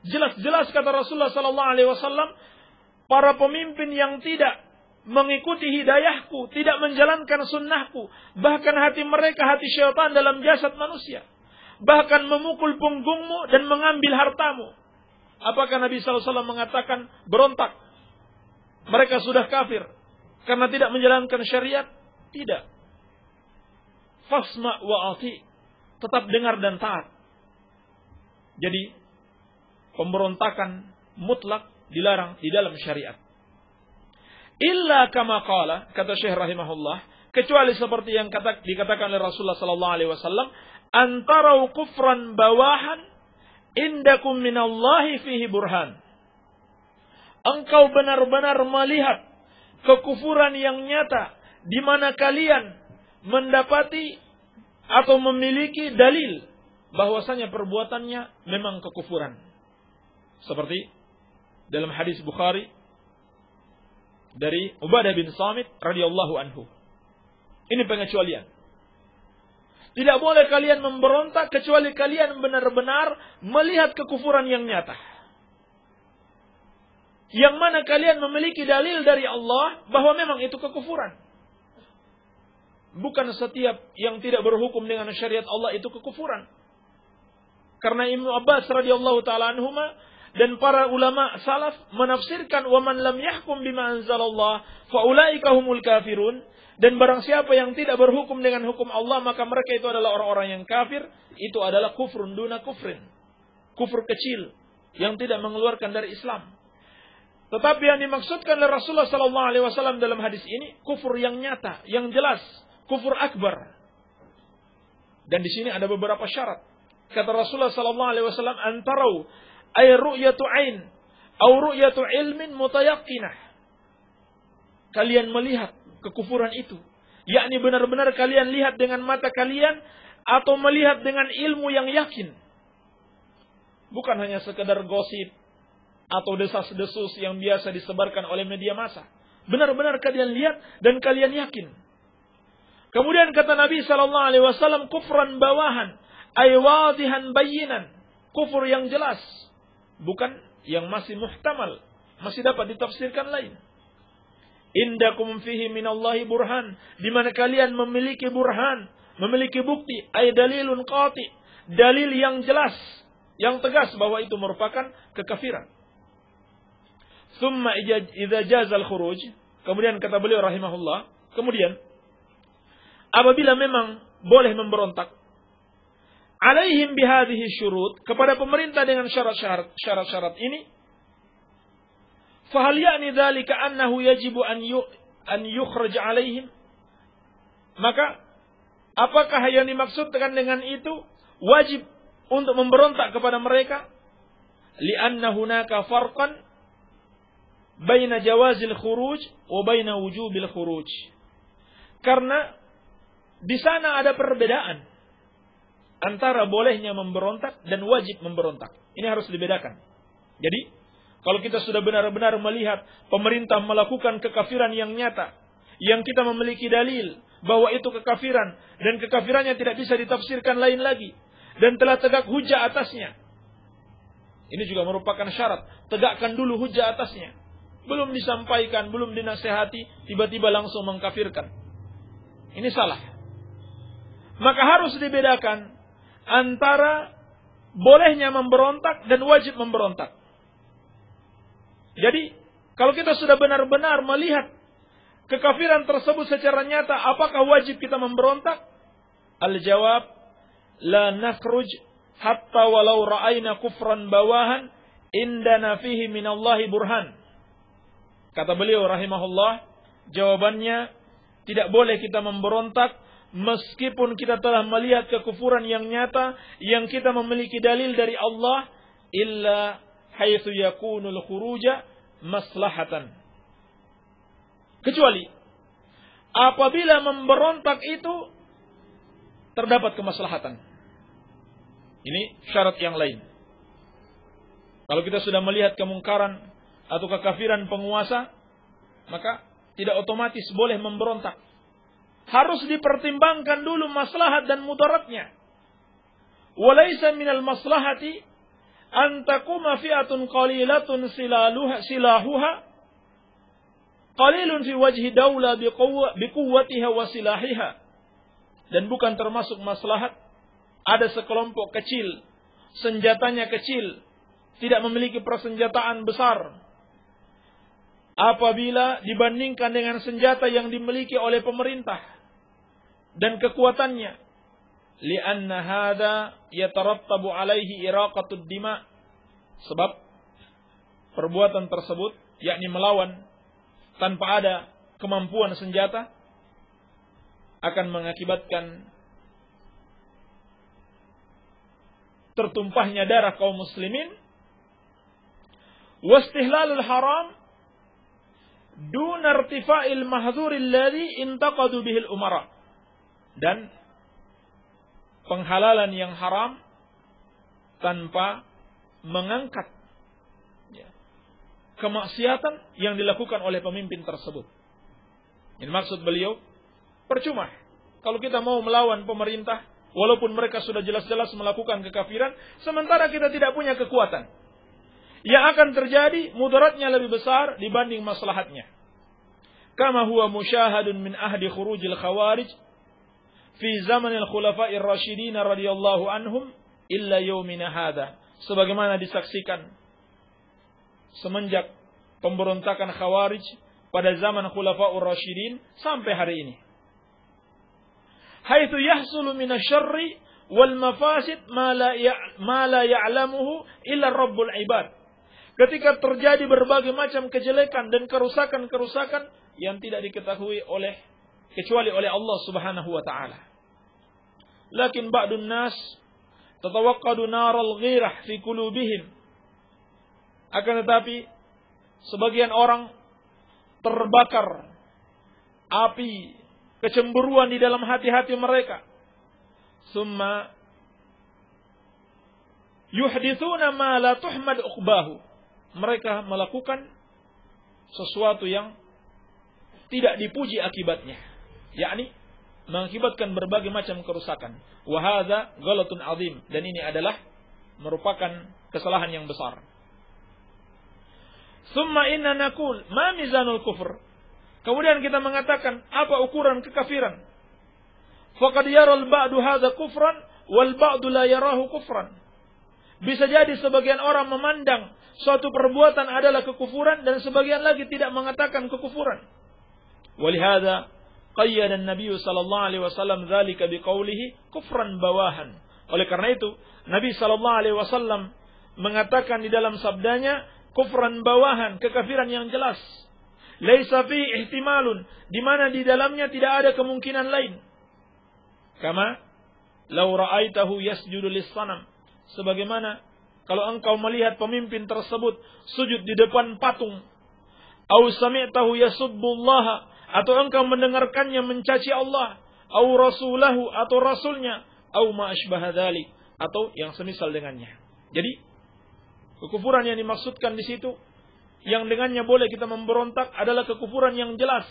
Jelas-jelas kata Rasulullah sallallahu alaihi wasallam, para pemimpin yang tidak mengikuti hidayahku, tidak menjalankan sunnahku, bahkan hati mereka hati syaitan dalam jasad manusia, bahkan memukul punggungmu dan mengambil hartamu. Apakah Nabi sallallahu alaihi wasallam mengatakan berontak, mereka sudah kafir karena tidak menjalankan syariat? Tidak. Fasma wa ati, tetap dengar dan taat. Jadi pemberontakan mutlak dilarang di dalam syariat. Illa kama qala, kata Syekh rahimahullah, kecuali seperti yang dikatakan oleh Rasulullah sallallahu alaihi wasallam, antara kufran bawahan indakum minallahi fihi burhan. Engkau benar-benar melihat kekufuran yang nyata di mana kalian mendapati atau memiliki dalil bahwasanya perbuatannya memang kekufuran. Seperti dalam hadis Bukhari dari Ubadah bin Samit radhiyallahu anhu. Ini pengecualian. Tidak boleh kalian memberontak kecuali kalian benar-benar melihat kekufuran yang nyata. yang mana kalian memiliki dalil dari Allah bahwa memang itu kekufuran. Bukan setiap yang tidak berhukum dengan syariat Allah itu kekufuran. Karena Ibnu Abbas radhiyallahu taala anhuma dan para ulama salaf menafsirkan wa man lam yahkum bima anzalallah fa ulaika humul kafirun, dan barang siapa yang tidak berhukum dengan hukum Allah maka mereka itu adalah orang-orang yang kafir. Itu adalah kufrun duna kufrin, kufur kecil yang tidak mengeluarkan dari Islam. Tetapi yang dimaksudkan oleh Rasulullah sallallahu alaihi wasallam dalam hadis ini kufur yang nyata, yang jelas, kufur akbar. Dan di sini ada beberapa syarat. Kata Rasulullah sallallahu alaihi wasallam, antarau ay ru'yatu ain au ru'yatu ilmin mutayaqqinah. Kalian melihat kekufuran itu, yakni benar-benar kalian lihat dengan mata kalian atau melihat dengan ilmu yang yakin. Bukan hanya sekedar gosip atau desas-desus yang biasa disebarkan oleh media massa. Benar-benar kalian lihat dan kalian yakin. Kemudian kata Nabi sallallahu alaihi wasallam, kufran bawahan ay wadihan bayyinan, kufur yang jelas, bukan yang masih muhtamal, masih dapat ditafsirkan lain. Indakum fihi minallahi burhan, di mana kalian memiliki burhan, memiliki bukti, ay dalilun qati, dalil yang jelas, yang tegas bahwa itu merupakan kekafiran. Tsumma idza jazal khuruj, kemudian kata beliau rahimahullah, kemudian apabila memang boleh memberontak, alaihim bihadhihi syurut, kepada pemerintah dengan syarat-syarat ini, fahal ya'ni dzalika annahu yajibu an yukhraj alaihim, maka apakah yang dimaksudkan dengan itu wajib untuk memberontak kepada mereka? Li'anna hunaka farqan baina jawazil khuruj wa baina wujubil khuruj. Karena di sana ada perbedaan antara bolehnya memberontak dan wajib memberontak. Ini harus dibedakan. Jadi, kalau kita sudah benar-benar melihat pemerintah melakukan kekafiran yang nyata, yang kita memiliki dalil bahwa itu kekafiran, dan kekafirannya tidak bisa ditafsirkan lain lagi, dan telah tegak hujah atasnya. Ini juga merupakan syarat. Tegakkan dulu hujah atasnya. Belum disampaikan, belum dinasehati, tiba-tiba langsung mengkafirkan. Ini salah. Maka harus dibedakan antara bolehnya memberontak dan wajib memberontak. Jadi, kalau kita sudah benar-benar melihat kekafiran tersebut secara nyata, apakah wajib kita memberontak? Al-jawab, la nakhruj hatta walau ra'ayna kufran bawahan indana fihi minallahi burhan. Kata beliau rahimahullah, jawabannya, tidak boleh kita memberontak meskipun kita telah melihat kekufuran yang nyata, yang kita memiliki dalil dari Allah, illa haitsu yakunul khuruja maslahatan. Kecuali apabila memberontak itu terdapat kemaslahatan. Ini syarat yang lain. Kalau kita sudah melihat kemungkaran atau kekafiran penguasa, maka tidak otomatis boleh memberontak. Harus dipertimbangkan dulu maslahat dan mudaratnya. Walaysa minal maslahati an taquma fi'atun qalilatun silahuha qalilun fi wajhi dawla biquwwatiha wa silahiha. Dan bukan termasuk maslahat ada sekelompok kecil, senjatanya kecil, tidak memiliki persenjataan besar, apabila dibandingkan dengan senjata yang dimiliki oleh pemerintah dan kekuatannya. Li'anna hadza yatarattabu alaihi iraqatud dima, sebab perbuatan tersebut, yakni melawan tanpa ada kemampuan senjata, akan mengakibatkan tertumpahnya darah kaum muslimin. Wastihlalul haram dun irtifa'il mahdzuril ladzi intaqadu bihil umara, dan penghalalan yang haram tanpa mengangkat kemaksiatan yang dilakukan oleh pemimpin tersebut. Ini maksud beliau, percuma kalau kita mau melawan pemerintah walaupun mereka sudah jelas-jelas melakukan kekafiran, sementara kita tidak punya kekuatan. yang akan terjadi mudaratnya lebih besar dibanding maslahatnya. Kama huwa musyahadun min ahdi khurujil khawarij fi zamanil khulafa'ir rasyidin radhiyallahu anhum illa yaumina hadha. Sebagaimana disaksikan semenjak pemberontakan khawarij pada zaman khulafa'ur rasyidin sampai hari ini. Haitsu yahsulu minasyarri wal mafasid ma la ya'lamuhu illa Rabbul ibad. Ketika terjadi berbagai macam kejelekan dan kerusakan-kerusakan yang tidak diketahui kecuali oleh Allah Subhanahu wa taala. Lakin ba'dun nas tatawaqqadu naral ghirah fi qulubihim. Akan tetapi sebagian orang terbakar api kecemburuan di dalam hati-hati mereka. Summa yuhdithuna ma la tuhmad uqbahu. Mereka melakukan sesuatu yang tidak dipuji akibatnya, yakni mengakibatkan berbagai macam kerusakan. Wa hadza ghalatun azim, dan ini adalah merupakan kesalahan yang besar. Summa inna naqul ma mizanul kufr. Kemudian kita mengatakan, apa ukuran kekafiran? Faqad yaral ba'du hadza kufran wal ba'du la yarahu kufran. Bisa jadi sebagian orang memandang suatu perbuatan adalah kekufuran dan sebagian lagi tidak mengatakan kekufuran. Walihada qayyada an-nabiy sallallahu alaihi wasallam dzalika biqaulihi kufran bawahan. Oleh karena itu, Nabi sallallahu alaihi wasallam mengatakan di dalam sabdanya kufran bawahan, kekafiran yang jelas. Laisa fi ihtimalun, di mana di dalamnya tidak ada kemungkinan lain. Kama law ra'aitahu yasjudu lis-sanam. Sebagaimana kalau engkau melihat pemimpin tersebut sujud di depan patung, au sami'tahu yasubbullaha, atau engkau mendengarkannya mencaci Allah, au rasulahu, atau rasulnya, au ma asbaha dzalik, atau yang semisal dengannya. Jadi kekufuran yang dimaksudkan di situ yang dengannya boleh kita memberontak adalah kekufuran yang jelas.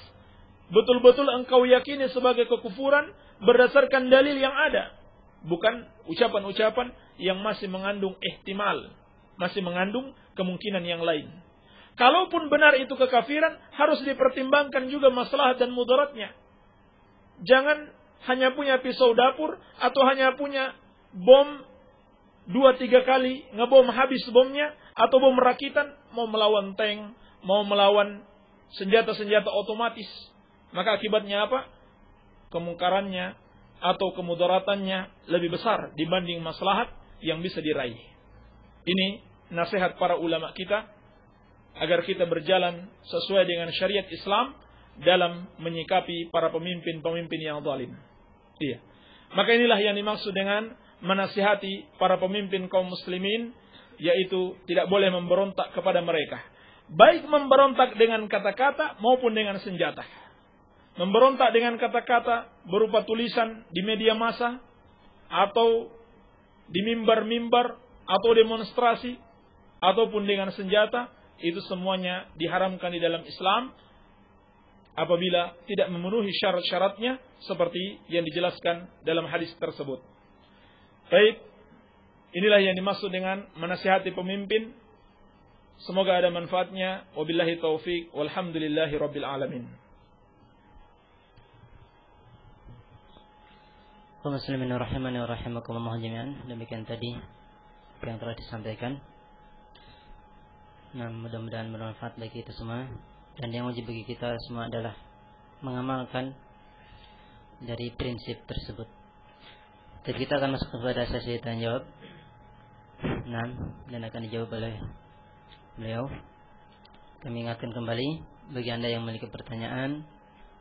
Betul-betul engkau yakini sebagai kekufuran berdasarkan dalil yang ada, bukan ucapan-ucapan yang masih mengandung ihtimal, masih mengandung kemungkinan yang lain. Kalaupun benar itu kekafiran, harus dipertimbangkan juga maslahat dan mudaratnya. Jangan hanya punya pisau dapur atau hanya punya bom 2-3 kali ngebom habis bomnya, atau bom rakitan, mau melawan tank, mau melawan senjata-senjata otomatis. Maka akibatnya apa? Kemungkarannya atau kemudaratannya lebih besar dibanding maslahat yang bisa diraih. Ini nasihat para ulama kita agar kita berjalan sesuai dengan syariat Islam dalam menyikapi para pemimpin-pemimpin yang zalim. Iya. Maka inilah yang dimaksud dengan menasihati para pemimpin kaum muslimin, yaitu tidak boleh memberontak kepada mereka. Baik memberontak dengan kata-kata maupun dengan senjata. Memberontak dengan kata-kata berupa tulisan di media massa, atau di mimbar-mimbar, atau demonstrasi, ataupun dengan senjata, itu semuanya diharamkan di dalam Islam apabila tidak memenuhi syarat-syaratnya seperti yang dijelaskan dalam hadis tersebut. Baik, inilah yang dimaksud dengan menasihati pemimpin. Semoga ada manfaatnya. Wabillahi taufik, walhamdulillahi rabbil alamin. Kaum muslimin rahimani wa rahimakumullah jami'an. Demikian tadi yang telah disampaikan. Nah, mudah-mudahan bermanfaat bagi kita semua. Dan yang wajib bagi kita semua adalah mengamalkan dari prinsip tersebut. Jadi kita akan masuk kepada sesi tanya jawab. Nah, dan akan dijawab oleh beliau. Kami ingatkan kembali bagi Anda yang memiliki pertanyaan,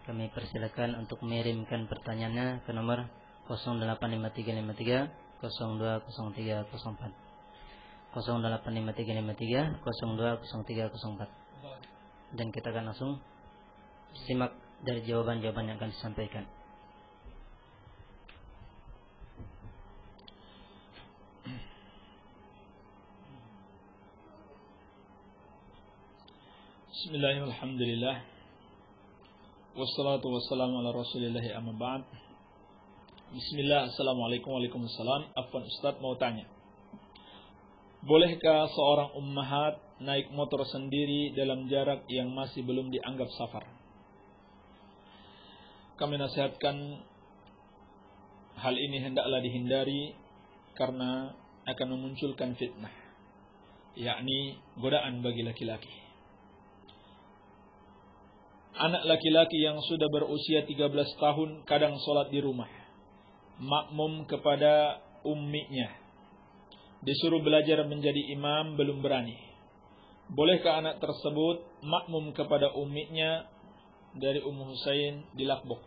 kami persilakan untuk mengirimkan pertanyaannya ke nomor 085353 020304. 085353 020304. Dan kita akan langsung simak dari jawaban-jawaban yang akan disampaikan. Bismillahirrahmanirrahim. Alhamdulillah. Wassalatu wassalamu ala rasulillahi amma ba'd. Bismillah. Assalamualaikum. Waalaikumsalam. Afwan Ustaz mau tanya, bolehkah seorang ummahat naik motor sendiri dalam jarak yang masih belum dianggap safar? Kami nasihatkan hal ini hendaklah dihindari karena akan memunculkan fitnah, yakni godaan bagi laki-laki. Anak laki-laki yang sudah berusia 13 tahun kadang sholat di rumah, makmum kepada umminya, disuruh belajar menjadi imam belum berani. Bolehkah anak tersebut makmum kepada umminya dari Ummu Husain di Lakbok?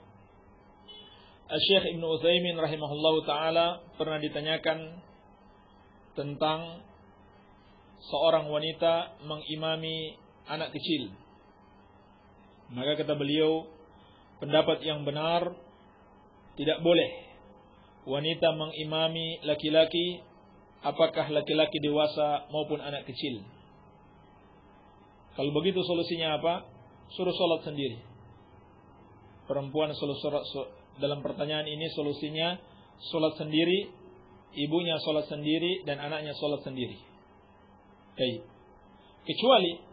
Syekh Ibnu Utsaimin rahimahullahu taala pernah ditanyakan tentang seorang wanita mengimami anak kecil. Maka kata beliau, pendapat yang benar, tidak boleh wanita mengimami laki-laki, apakah laki-laki dewasa maupun anak kecil. Kalau begitu solusinya apa? Suruh sholat sendiri. Perempuan dalam pertanyaan ini solusinya sholat sendiri, ibunya sholat sendiri, dan anaknya sholat sendiri. Baik. Kecuali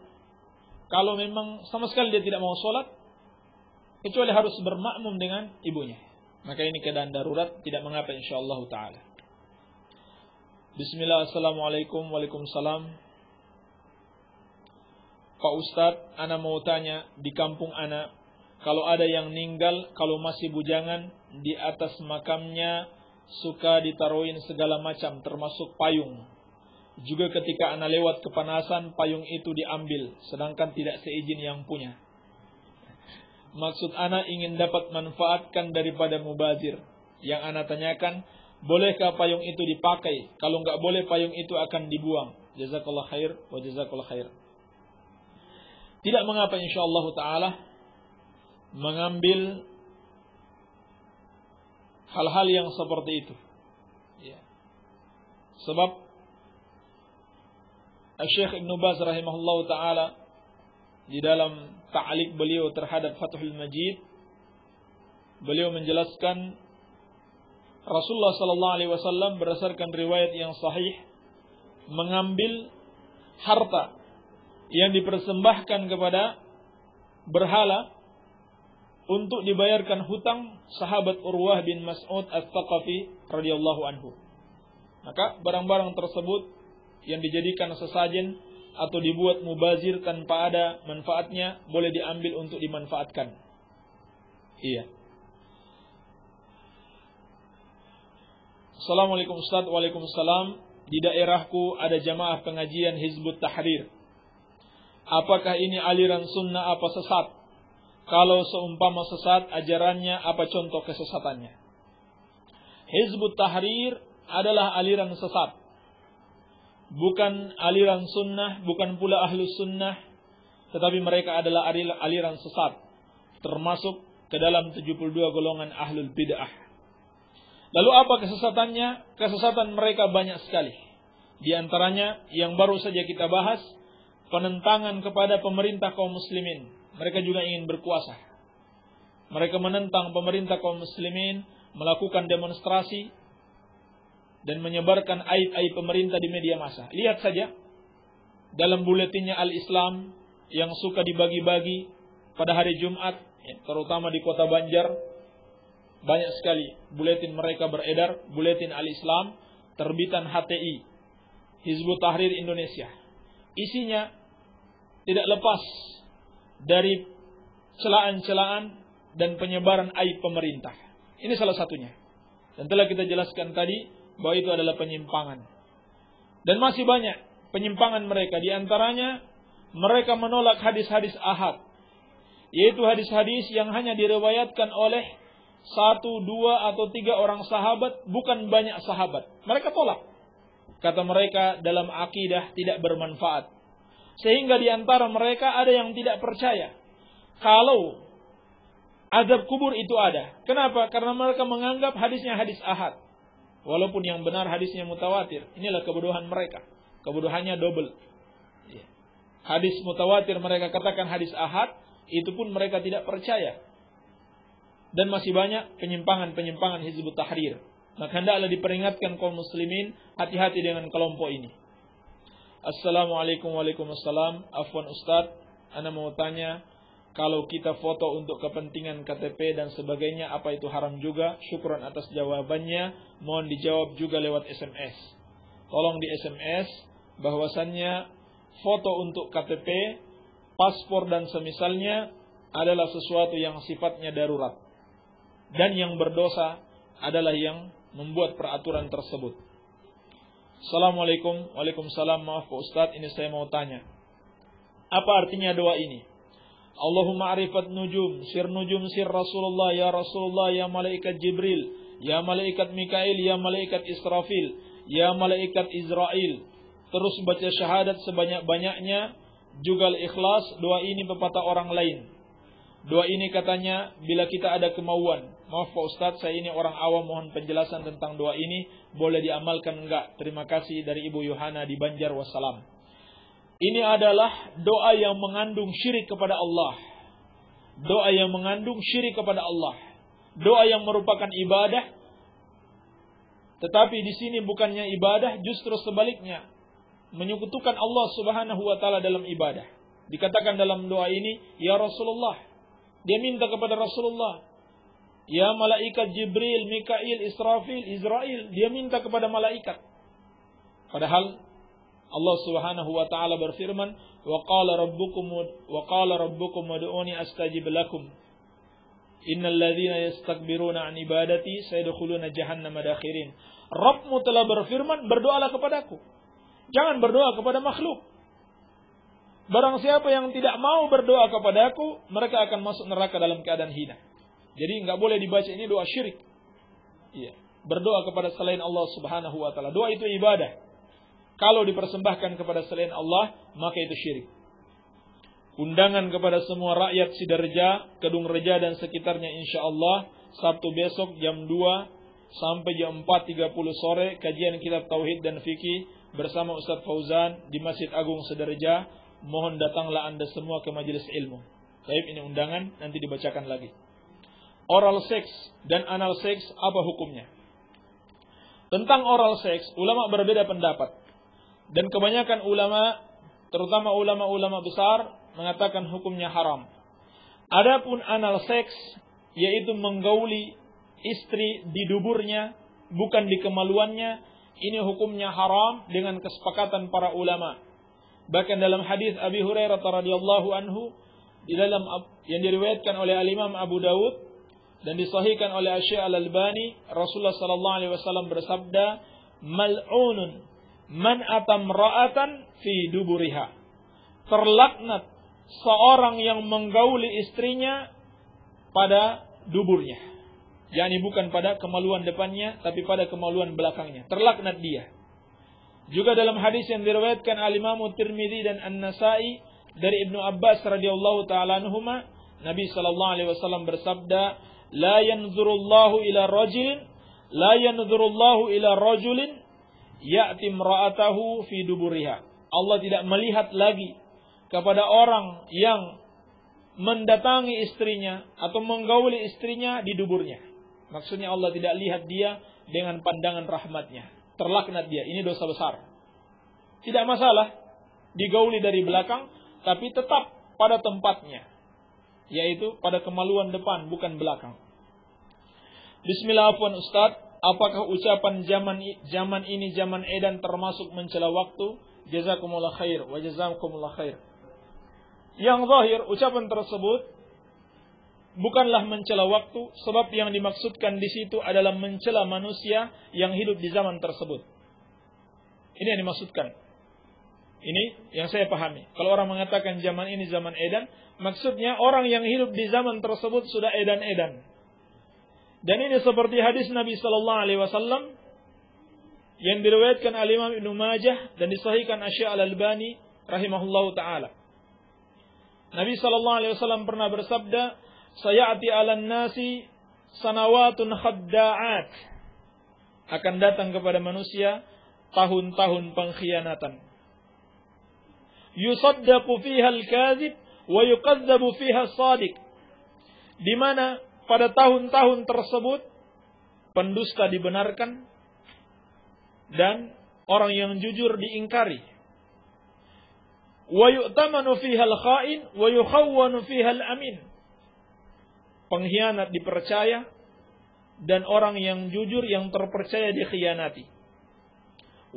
kalau memang sama sekali dia tidak mau sholat, kecuali harus bermakmum dengan ibunya, maka ini keadaan darurat, tidak mengapa insyaallah ta'ala. Bismillah, assalamualaikum. Waalaikumsalam. Pak Ustadz, ana mau tanya, di kampung ana, kalau ada yang meninggal, kalau masih bujangan, di atas makamnya suka ditaruhin segala macam, termasuk payung. Juga ketika ana lewat kepanasan, payung itu diambil, sedangkan tidak seizin yang punya. Maksud ana ingin dapat manfaatkan daripada mubazir. Yang ana tanyakan, bolehkah payung itu dipakai? Kalau enggak boleh, payung itu akan dibuang. Jazakallah khair wa jazakallah khair. Tidak mengapa insyaallah ta'ala mengambil hal-hal yang seperti itu. Ya. Sebab Syekh Ibn Baz rahimahullah ta'ala di dalam ta'liq beliau terhadap Fathul Majid, beliau menjelaskan Rasulullah sallallahu alaihi wasallam berdasarkan riwayat yang sahih mengambil harta yang dipersembahkan kepada berhala untuk dibayarkan hutang sahabat Urwah bin Mas'ud Ats-Tsaqafi radhiyallahu anhu. Maka barang-barang tersebut yang dijadikan sesajen atau dibuat mubazir tanpa ada manfaatnya boleh diambil untuk dimanfaatkan. Iya. Assalamualaikum Ustaz. Waalaikumsalam. Di daerahku ada jamaah pengajian Hizbut Tahrir. Apakah ini aliran sunnah apa sesat? Kalau seumpama sesat, ajarannya apa contoh kesesatannya? Hizbut Tahrir adalah aliran sesat, bukan aliran sunnah, bukan pula ahlus sunnah, tetapi mereka adalah aliran sesat, termasuk ke dalam 72 golongan ahlul bid'ah. Lalu apa kesesatannya? Kesesatan mereka banyak sekali. Di antaranya yang baru saja kita bahas, penentangan kepada pemerintah kaum muslimin. Mereka juga ingin berkuasa. Mereka menentang pemerintah kaum muslimin, melakukan demonstrasi dan menyebarkan aib-aib pemerintah di media massa. Lihat saja dalam buletinnya Al-Islam yang suka dibagi-bagi pada hari Jumat, terutama di kota Banjar, banyak sekali buletin mereka beredar, buletin Al-Islam terbitan HTI, Hizbut Tahrir Indonesia. Isinya tidak lepas dari celaan-celaan dan penyebaran aib pemerintah. Ini salah satunya. Dan telah kita jelaskan tadi bahwa itu adalah penyimpangan. Dan masih banyak penyimpangan mereka. Di antaranya mereka menolak hadis-hadis ahad, yaitu hadis-hadis yang hanya diriwayatkan oleh 1, 2, atau 3 orang sahabat, bukan banyak sahabat. Mereka tolak. Kata mereka dalam akidah tidak bermanfaat. Sehingga di antara mereka ada yang tidak percaya kalau azab kubur itu ada. Kenapa? Karena mereka menganggap hadisnya hadis ahad, walaupun yang benar hadisnya mutawatir. Inilah kebodohan mereka. Kebodohannya double. Hadis mutawatir mereka katakan hadis ahad, itu pun mereka tidak percaya. Dan masih banyak penyimpangan-penyimpangan Hizbut Tahrir. Maka hendaklah diperingatkan kaum muslimin, hati-hati dengan kelompok ini. Assalamualaikum waalaikumsalam. Afwan Ustaz, ana mau tanya, kalau kita foto untuk kepentingan KTP dan sebagainya, apa itu haram juga? Syukran atas jawabannya. Mohon dijawab juga lewat SMS. Tolong di SMS bahwasannya foto untuk KTP, paspor dan semisalnya adalah sesuatu yang sifatnya darurat. Dan yang berdosa adalah yang membuat peraturan tersebut. Assalamualaikum. Waalaikumsalam. Maaf Pak Ustaz, ini saya mau tanya. Apa artinya doa ini? Allahumma arifat nujum sir Rasulullah, ya Rasulullah, ya malaikat Jibril, ya malaikat Mikail, ya malaikat Israfil, ya malaikat Israel. Terus baca syahadat sebanyak-banyaknya, juga ikhlas. Doa ini pepatah orang lain. Doa ini katanya bila kita ada kemauan. Maaf Pak Ustaz, saya ini orang awam, mohon penjelasan tentang doa ini. Boleh diamalkan enggak? Terima kasih dari Ibu Yohana di Banjar. Wassalam. Ini adalah doa yang mengandung syirik kepada Allah. Doa yang mengandung syirik kepada Allah. Doa yang merupakan ibadah. Tetapi di sini bukannya ibadah, justru sebaliknya. Menyekutukan Allah Subhanahu wa taala dalam ibadah. Dikatakan dalam doa ini, ya Rasulullah. Dia minta kepada Rasulullah. Ya malaikat Jibril, Mikail, Israfil, Israel. Dia minta kepada malaikat. Padahal Allah Subhanahu wa taala berfirman, "Wa qala rabbukum ud'uni astajib lakum. Innal ladzina yastakbiruna an ibadati sayadkhuluna jahannama dakhirin." Rabbmu telah berfirman, berdoalah kepadaku. Jangan berdoa kepada makhluk. Barang siapa yang tidak mau berdoa kepadaku, mereka akan masuk neraka dalam keadaan hina. Jadi enggak boleh dibaca ini doa syirik. Iya, berdoa kepada selain Allah Subhanahu wa taala. Doa itu ibadah. Kalau dipersembahkan kepada selain Allah, maka itu syirik. Undangan kepada semua rakyat Sidarja, Kedung Reja dan sekitarnya insyaallah Sabtu besok jam 2 sampai jam 4.30 sore kajian kitab tauhid dan fikih bersama Ustaz Fauzan di Masjid Agung Sidarja. Mohon datanglah Anda semua ke majelis ilmu. Baik, ini undangan, nanti dibacakan lagi. Oral seks dan anal seks, apa hukumnya? Tentang oral seks, ulama berbeda pendapat. Dan kebanyakan ulama, terutama ulama-ulama besar, mengatakan hukumnya haram. Adapun anal seks, yaitu menggauli istri di duburnya, bukan di kemaluannya, ini hukumnya haram dengan kesepakatan para ulama. Bahkan dalam hadis Abi Hurairah radhiyallahu anhu, di dalam yang diriwayatkan oleh Al-Imam Abu Dawud dan disahihkan oleh Asy-Syaikh Al-Albani, Rasulullah sallallahu alaihi wasallam bersabda, "Mal'unun man atam ra'atan fi duburiha." Terlaknat seorang yang menggauli istrinya pada duburnya. Yani bukan pada kemaluan depannya, tapi pada kemaluan belakangnya. Terlaknat dia. Juga dalam hadis yang diriwayatkan Al-Imam Tirmidzi dan An-Nasa'i dari Ibnu Abbas radhiyallahu taala anhuma, Nabi sallallahu alaihi wasallam bersabda, "La yanzurullahu ila rajulin ya'ti imra'atahu fi duburiha." Allah tidak melihat lagi kepada orang yang mendatangi istrinya atau menggauli istrinya di duburnya. Maksudnya Allah tidak lihat dia dengan pandangan rahmatnya. Terlaknat dia, ini dosa besar. Tidak masalah digauli dari belakang, tapi tetap pada tempatnya, yaitu pada kemaluan depan, bukan belakang. Bismillah, afwan Ustaz, apakah ucapan zaman ini zaman edan termasuk mencela waktu? Jazakumullah khair wa jazakumullah khair. Yang zahir ucapan tersebut bukanlah mencela waktu, sebab yang dimaksudkan di situ adalah mencela manusia yang hidup di zaman tersebut. Ini yang dimaksudkan. Ini yang saya pahami. Kalau orang mengatakan zaman ini zaman edan, maksudnya orang yang hidup di zaman tersebut sudah edan-edan. Dan ini seperti hadis Nabi sallallahu alaihi wasallam yang diriwayatkan Al-Imam Ibnu Majah dan disahihkan Asy-Syaikh Al-Albani rahimahullahu taala. Nabi sallallahu alaihi wasallam pernah bersabda, "Sayati 'alan nasi sanawatun khadda'at." Akan datang kepada manusia tahun-tahun pengkhianatan. Yusaddaqu fiha al-kadzib wa yuqadzabu fiha as-shadiq. Di mana pada tahun-tahun tersebut pendusta dibenarkan dan orang yang jujur diingkari. wa yu'tamanu fiha al-kha'in wa yukhawwanu fiha al-amin. Pengkhianat dipercaya dan orang yang jujur yang terpercaya dikhianati.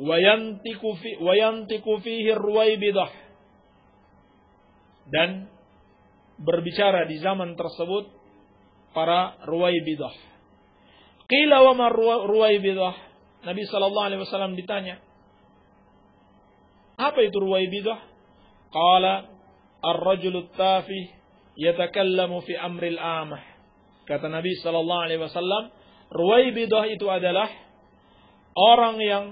Wa yantiqu fihi ar-ruwaybidah. Dan berbicara di zaman tersebut para ruwaybidah. Qila wa ma ruwaybidah? Nabi sallallahu alaihi wasallam ditanya, apa itu ruwaybidah? Qala ar-rajulu at-tafih yatakallamu fi amril amah. Kata Nabi sallallahu alaihi wasallam, ruwaybidah itu adalah orang yang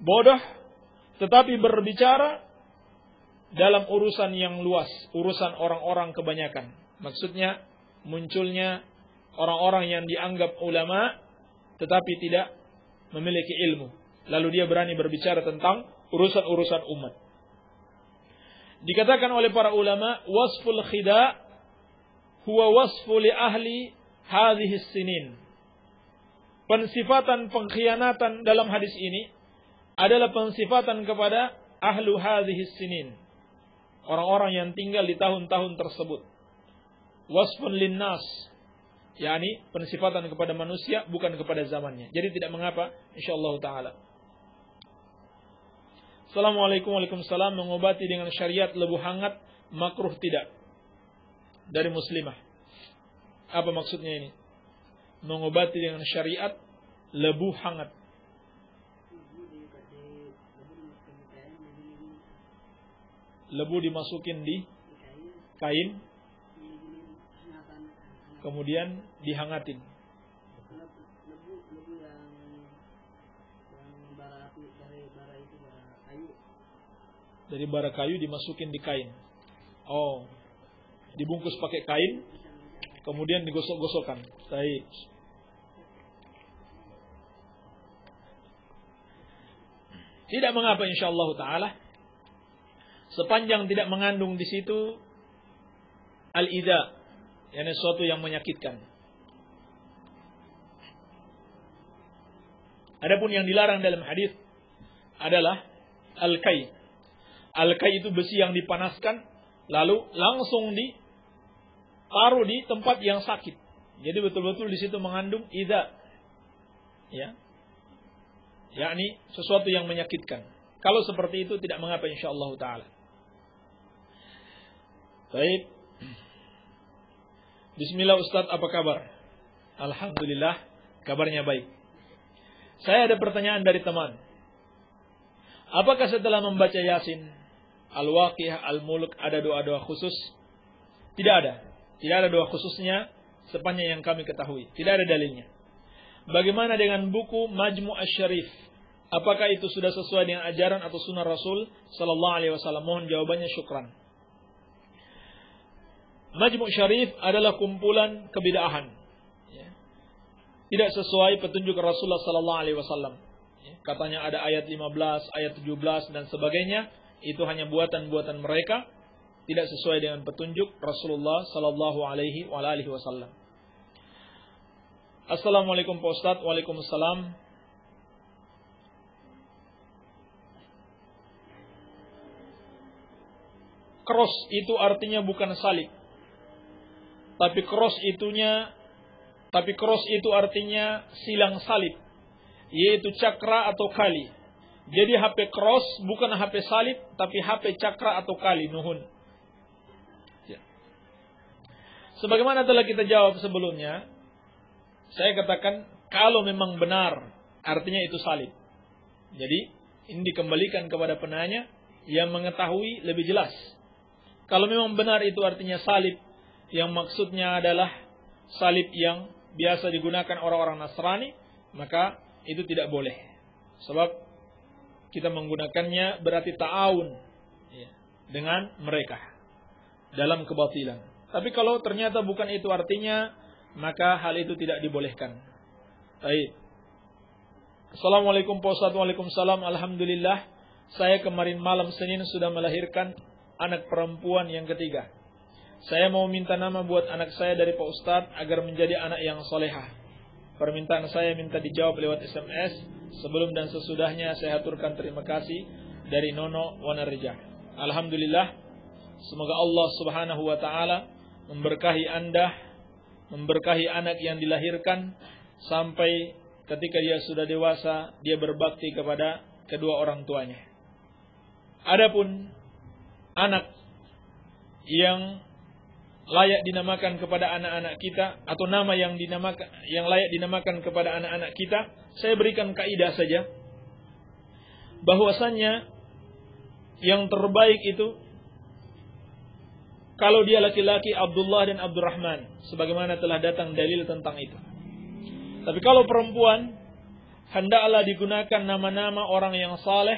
bodoh tetapi berbicara dalam urusan yang luas, urusan orang-orang kebanyakan. Maksudnya munculnya orang-orang yang dianggap ulama tetapi tidak memiliki ilmu. Lalu dia berani berbicara tentang urusan-urusan umat. Dikatakan oleh para ulama, wasful khida' huwa wasfu li ahli hadhihi sinin. Pensifatan pengkhianatan dalam hadis ini adalah pensifatan kepada ahlu hadhihi sinin. Orang-orang yang tinggal di tahun-tahun tersebut. Wasfun linnas, yakni pensifatan kepada manusia bukan kepada zamannya. Jadi tidak mengapa insyaallah taala. Assalamualaikum waalaikumsalam. Mengobati dengan syariat lebu hangat makruh tidak? Dari muslimah. Apa maksudnya ini? Mengobati dengan syariat lebu hangat. Lebu dimasukin di kain, kemudian dihangatin. Lebu yang bara api dari bara itu bara kayu. Dari bara kayu dimasukin di kain. Oh, dibungkus pakai kain, kemudian digosok-gosokkan. Baik. Tidak mengapa insyaallah taala. Sepanjang tidak mengandung di situ al-idza, yakni sesuatu yang menyakitkan. Adapun yang dilarang dalam hadis adalah al-kai. Al-kai itu besi yang dipanaskan lalu langsung ditaruh di tempat yang sakit. Jadi betul-betul di situ mengandung idza. Ya. Yakni sesuatu yang menyakitkan. Kalau seperti itu tidak mengapa insyaallah taala. Baik. Bismillah Ustaz, apa kabar? Alhamdulillah, kabarnya baik. Saya ada pertanyaan dari teman. Apakah setelah membaca Yasin, Al-Waqiah, Al-Mulk ada doa-doa khusus? Tidak ada. Tidak ada doa khususnya sepanjang yang kami ketahui. Tidak ada dalilnya. Bagaimana dengan buku Majmu' Asy-Syarif? Apakah itu sudah sesuai dengan ajaran atau sunnah Rasul sallallahu alaihi wasallam? Mohon jawabannya, syukran. Majmu' Syarif adalah kumpulan kebid'ahan. Ya. Tidak sesuai petunjuk Rasulullah sallallahu alaihi wasallam. Ya. Katanya ada ayat 15, ayat 17 dan sebagainya, itu hanya buatan-buatan mereka, tidak sesuai dengan petunjuk Rasulullah sallallahu alaihi wasallam. Assalamualaikum Pak Ustaz. Waalaikumsalam. Cross itu artinya bukan salib. Tapi cross itu artinya silang salib, yaitu cakra atau kali. Jadi HP cross bukan HP salib, tapi HP cakra atau kali. Nuhun. Ya. Sebagaimana telah kita jawab sebelumnya, saya katakan kalau memang benar artinya itu salib. Jadi ini dikembalikan kepada penanya yang mengetahui lebih jelas. Kalau memang benar itu artinya salib, yang maksudnya adalah salib yang biasa digunakan orang-orang Nasrani, maka itu tidak boleh. Sebab kita menggunakannya berarti ta'awun dengan mereka dalam kebatilan. Tapi kalau ternyata bukan itu artinya, maka hal itu tidak dibolehkan. Baik. Assalamualaikum Pak Ustaz. Waalaikumsalam. Alhamdulillah, saya kemarin malam Senin sudah melahirkan anak perempuan yang ketiga. Saya mau minta nama buat anak saya dari Pak Ustadz agar menjadi anak yang solehah. Permintaan saya minta dijawab lewat SMS. Sebelum dan sesudahnya saya aturkan terima kasih dari Nono Wanarja. Alhamdulillah, semoga Allah Subhanahu wa taala memberkahi Anda, memberkahi anak yang dilahirkan sampai ketika dia sudah dewasa, dia berbakti kepada kedua orang tuanya. Adapun anak yang layak dinamakan kepada anak-anak kita, atau nama yang layak dinamakan kepada anak-anak kita, saya berikan kaidah saja, bahwasannya yang terbaik itu kalau dia laki-laki Abdullah dan Abdurrahman, sebagaimana telah datang dalil tentang itu. Tapi kalau perempuan, hendaklah digunakan nama-nama orang yang saleh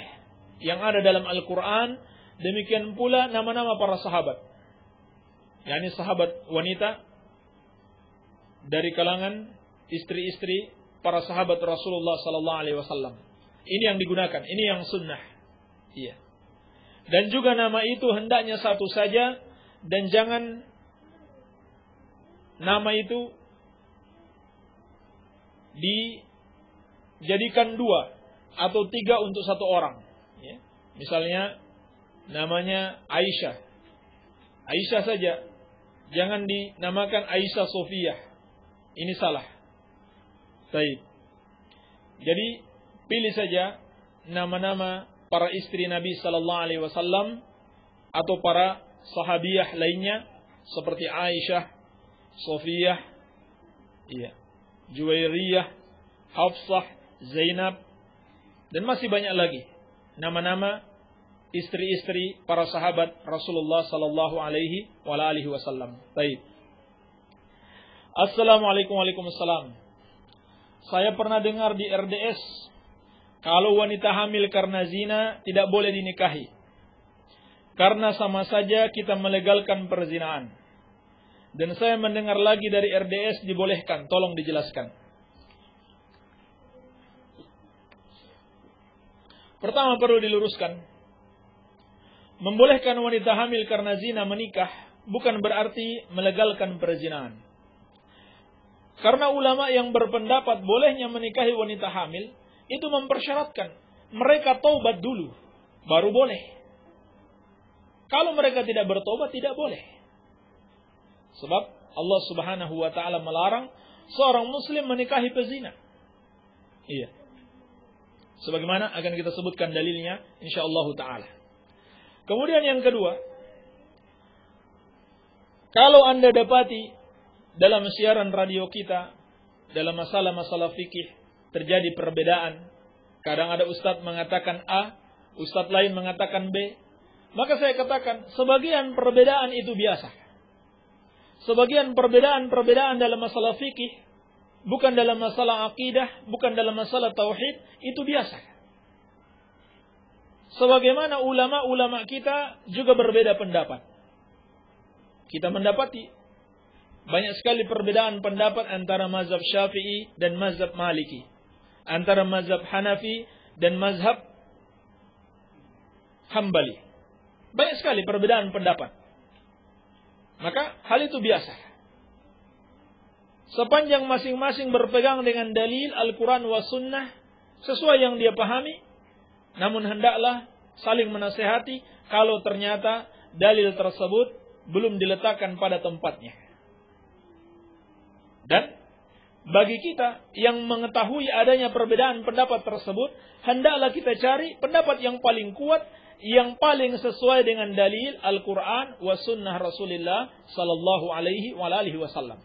yang ada dalam Al-Quran. Demikian pula nama-nama para sahabat, yakni sahabat wanita dari kalangan istri-istri para sahabat Rasulullah sallallahu alaihi wasallam. Ini yang digunakan, ini yang sunnah. Iya. Dan juga nama itu hendaknya satu saja, dan jangan nama itu dijadikan 2 atau 3 untuk satu orang. Ya. Misalnya namanya Aisyah. Aisyah saja. Jangan dinamakan Aisyah Sofiyah. Ini salah. Baik. Jadi pilih saja nama-nama para istri Nabi sallallahu alaihi wasallam atau para sahabiyah lainnya seperti Aisyah, Sofiyah, Juwairiyah, Hafsah, Zainab, dan masih banyak lagi nama-nama istri-istri para sahabat Rasulullah sallallahu alaihi wasallam. Baik. Assalamualaikum warahmatullahi wabarakatuh. Saya pernah dengar di RDS kalau wanita hamil karena zina tidak boleh dinikahi, karena sama saja kita melegalkan perzinaan. Dan saya mendengar lagi dari RDS dibolehkan. Tolong dijelaskan. Pertama perlu diluruskan, membolehkan wanita hamil karena zina menikah bukan berarti melegalkan perzinaan. Karena ulama yang berpendapat bolehnya menikahi wanita hamil itu mempersyaratkan mereka taubat dulu, baru boleh. Kalau mereka tidak bertobat, tidak boleh. Sebab Allah Subhanahu wa taala melarang seorang muslim menikahi pezina. Iya. Sebagaimana akan kita sebutkan dalilnya insyaallah taala. Kemudian yang kedua, kalau Anda dapati dalam siaran radio kita dalam masalah-masalah fikih terjadi perbedaan, kadang ada ustadz mengatakan A, ustadz lain mengatakan B, maka saya katakan sebagian perbedaan itu biasa. Sebagian perbedaan dalam masalah fikih, bukan dalam masalah akidah, bukan dalam masalah tauhid, itu biasa. Sebagaimana ulama-ulama kita juga berbeda pendapat. Kita mendapati banyak sekali perbedaan pendapat antara mazhab Syafi'i dan mazhab Maliki, antara mazhab Hanafi dan mazhab Hambali. Banyak sekali perbedaan pendapat. Maka hal itu biasa. Sepanjang masing-masing berpegang dengan dalil Al-Quran wa Sunnah sesuai yang dia pahami, namun hendaklah saling menasehati kalau ternyata dalil tersebut belum diletakkan pada tempatnya. Dan bagi kita yang mengetahui adanya perbedaan pendapat tersebut, hendaklah kita cari pendapat yang paling kuat, yang paling sesuai dengan dalil Al-Quran wa Sunnah Rasulullah sallallahu alaihi wasallam.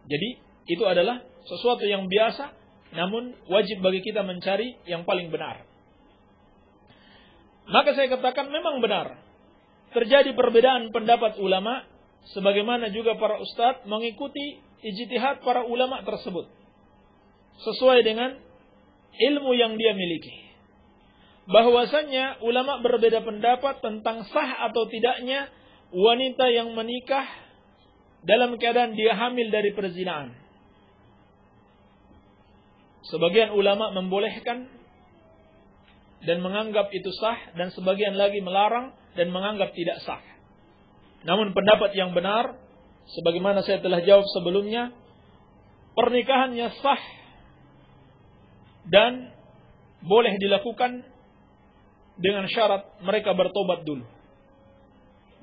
Jadi itu adalah sesuatu yang biasa, namun wajib bagi kita mencari yang paling benar. Maka saya katakan memang benar terjadi perbedaan pendapat ulama, sebagaimana juga para ustadz mengikuti ijtihad para ulama tersebut sesuai dengan ilmu yang dia miliki. Bahwasannya ulama berbeda pendapat tentang sah atau tidaknya wanita yang menikah dalam keadaan dia hamil dari perzinaan. Sebagian ulama membolehkan dan menganggap itu sah, dan sebagian lagi melarang dan menganggap tidak sah. Namun pendapat yang benar, sebagaimana saya telah jawab sebelumnya, pernikahannya sah dan boleh dilakukan dengan syarat mereka bertobat dulu.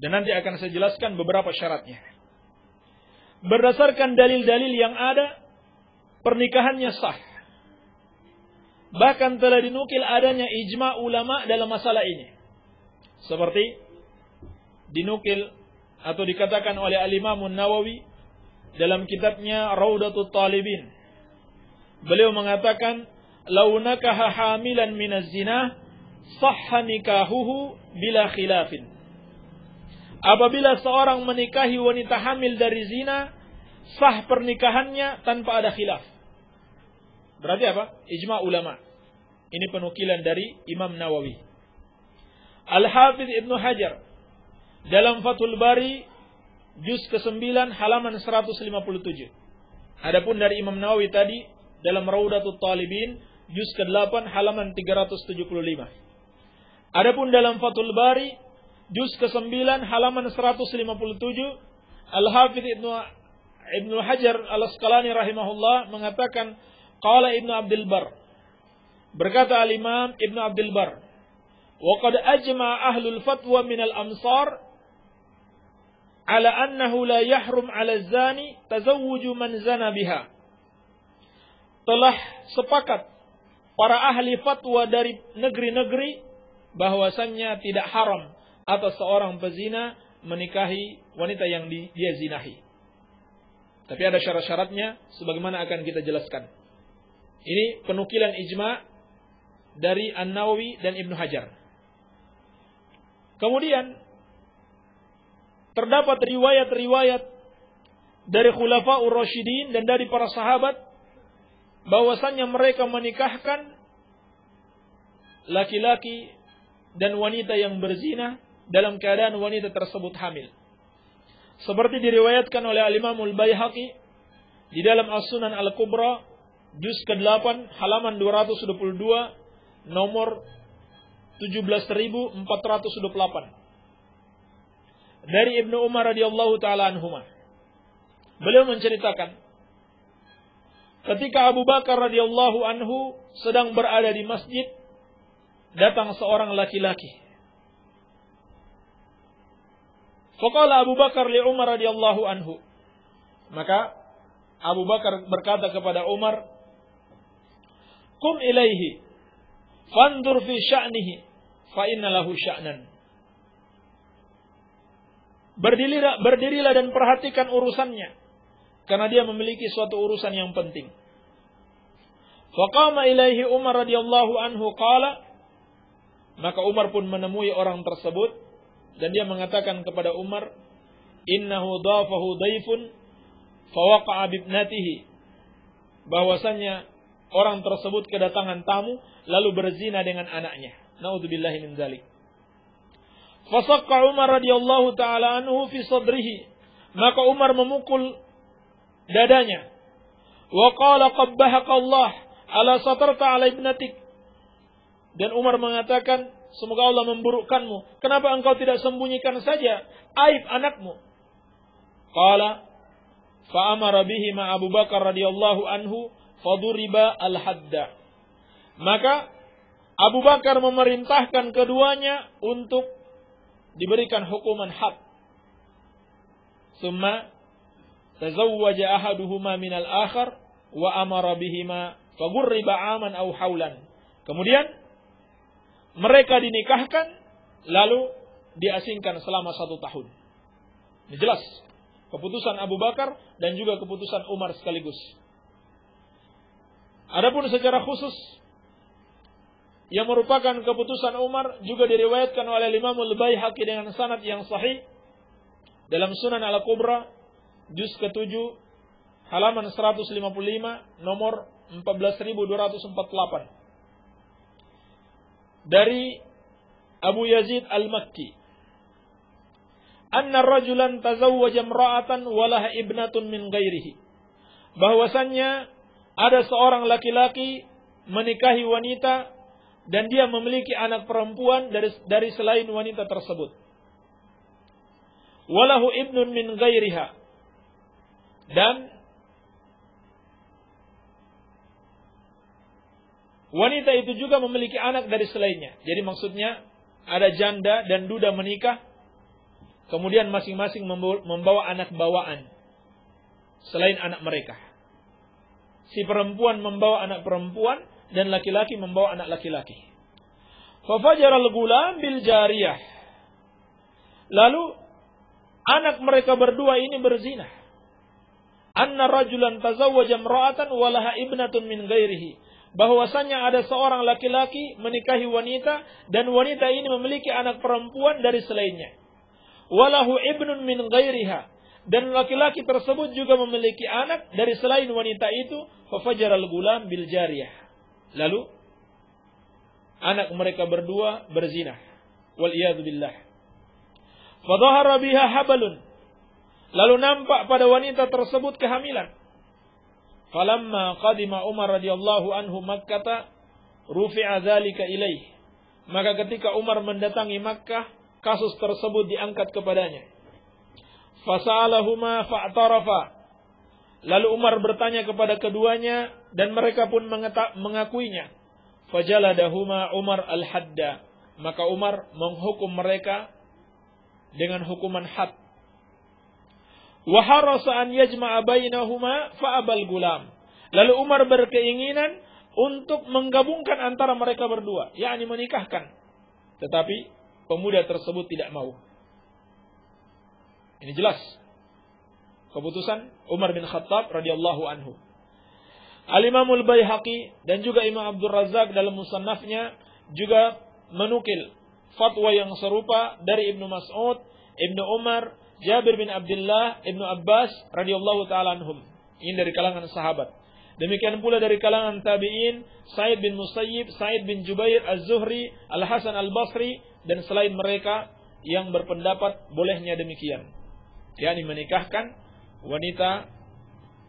Dan nanti akan saya jelaskan beberapa syaratnya. Berdasarkan dalil-dalil yang ada, pernikahannya sah. Bahkan telah dinukil adanya ijma' ulama dalam masalah ini. Seperti dinukil atau dikatakan oleh Al-Imam Nawawi dalam kitabnya Raudatul Talibin. Beliau mengatakan, "Lau nakaha hamilan minaz zina, sahha nikahuhu bila khilafin." Apabila seorang menikahi wanita hamil dari zina, sah pernikahannya tanpa ada khilaf. Berarti apa? Ijma' ulama. Ini penukilan dari Imam Nawawi. Al-Hafidh Ibnu Hajar dalam Fathul Bari juz ke-9 halaman 157. Adapun dari Imam Nawawi tadi dalam Raudatul Talibin juz ke-8 halaman 375. Adapun dalam Fathul Bari juz ke-9 halaman 157, Al-Hafidh Ibnu Hajar Al-Asqalani rahimahullah mengatakan, qala Ibnu Abdul Bar, berkata Al-Imam Ibnu Abdul Bar, wa qad ajma'a ahlul fatwa minal amsar ala annahu la yahrum 'ala zani tazawwuju man zana biha. Telah sepakat para ahli fatwa dari negeri-negeri bahwasannya tidak haram atas seorang pezina menikahi wanita yang dia zinahi. Tapi ada syarat-syaratnya sebagaimana akan kita jelaskan. Ini penukilan ijma' dari An-Nawawi dan Ibnu Hajar. Kemudian terdapat riwayat-riwayat dari Khulafa'ur Rasyidin dan dari para sahabat bahwasannya mereka menikahkan laki-laki dan wanita yang berzina dalam keadaan wanita tersebut hamil. Seperti diriwayatkan oleh Al-Imam Al-Baihaqi di dalam As-Sunan Al-Kubra juz ke-8 halaman 222 nomor 17.428 dari Ibnu Umar radhiyallahu taala anhuma. Beliau menceritakan ketika Abu Bakar radhiyallahu anhu sedang berada di masjid, datang seorang laki-laki. Faqala Abu Bakar li Umar radhiyallahu anhu. Maka Abu Bakar berkata kepada Umar, "Qum ilaihi fandur fi sya'nihi fa inna lahu sya'nan." Berdirilah dan perhatikan urusannya, karena dia memiliki suatu urusan yang penting. Faqama ilaihi Umar radhiyallahu anhu qala, maka Umar pun menemui orang tersebut dan dia mengatakan kepada Umar, "Innahu dafahu daifun fawaqa'a bibnatihi." Bahwasanya orang tersebut kedatangan tamu lalu berzina dengan anaknya. Naudzubillahi min dzalik. Fasaqqa Umar radhiyallahu taala anhu fi sadrihi. Maka Umar memukul dadanya. Wa qala qabbahaka Allah ala satarta ala ibnatik. Dan Umar mengatakan, semoga Allah memburukkanmu. Kenapa engkau tidak sembunyikan saja aib anakmu? Qala fa'amara bihi ma Abu Bakar radhiyallahu anhu faduriba al-hadda. Maka Abu Bakar memerintahkan keduanya untuk diberikan hukuman had. Summa tazawwaja ahaduhuma minal akhar wa amara bihima fagurriba aman aw haulan. Kemudian mereka dinikahkan lalu diasingkan selama 1 tahun. Ini jelas keputusan Abu Bakar dan juga keputusan Umar sekaligus. Adapun secara khusus yang merupakan keputusan Umar juga diriwayatkan oleh Imam Al-Baihaqi dengan sanad yang sahih dalam Sunan Al-Kubra juz ke-7 halaman 155 nomor 14248 dari Abu Yazid Al-Makki, anna rajulan tazawwaja imra'atan walaha ibnatun min ghairihi. Bahwasannya ada seorang laki-laki menikahi wanita dan dia memiliki anak perempuan dari selain wanita tersebut. Walahu ibnun min ghairiha. Dan wanita itu juga memiliki anak dari selainnya. Jadi maksudnya ada janda dan duda menikah, kemudian masing-masing membawa anak bawaan selain anak mereka. Si perempuan membawa anak perempuan dan laki-laki membawa anak laki-laki. Fafajara al-gulam bil jariyah. Lalu anak mereka berdua ini berzina. Anna rajulan tazawwaja imra'atan wa laha ibnatun min ghairihi. Bahwasanya ada seorang laki-laki menikahi wanita dan wanita ini memiliki anak perempuan dari selainnya. Walahu ibnun min ghairiha. Dan laki-laki tersebut juga memiliki anak dari selain wanita itu. Fafajara al-gulam bil jariyah. Lalu anak mereka berdua berzina. Wal iyadu billah. Fadhahara biha habalun. Lalu nampak pada wanita tersebut kehamilan. Falamma qadima Umar radhiyallahu anhu Makkah, rufi'a dzalika ilaih. Maka ketika Umar mendatangi Makkah, kasus tersebut diangkat kepadanya. Fasa'alahuma fa'tarafa. Lalu Umar bertanya kepada keduanya dan mereka pun mengakuinya. Fajaladahuma Umar al-hadda. Maka Umar menghukum mereka dengan hukuman had. Wa harasa an yajma'a bainahuma fa'abal gulam. Lalu Umar berkeinginan untuk menggabungkan antara mereka berdua, yakni menikahkan. Tetapi pemuda tersebut tidak mau. Ini jelas keputusan Umar bin Khattab radhiyallahu anhu. Al-Imamul Baihaqi dan juga Imam Abdul Razzaq dalam musannafnya juga menukil fatwa yang serupa dari Ibnu Mas'ud, Ibnu Umar, Jabir bin Abdullah, Ibnu Abbas radhiyallahu taala anhum. Ini dari kalangan sahabat. Demikian pula dari kalangan tabi'in, Sa'id bin Musayyib, Sa'id bin Jubair, Az-Zuhri, Al-Hasan Al-Basri dan selain mereka yang berpendapat bolehnya demikian. yakni menikahkan wanita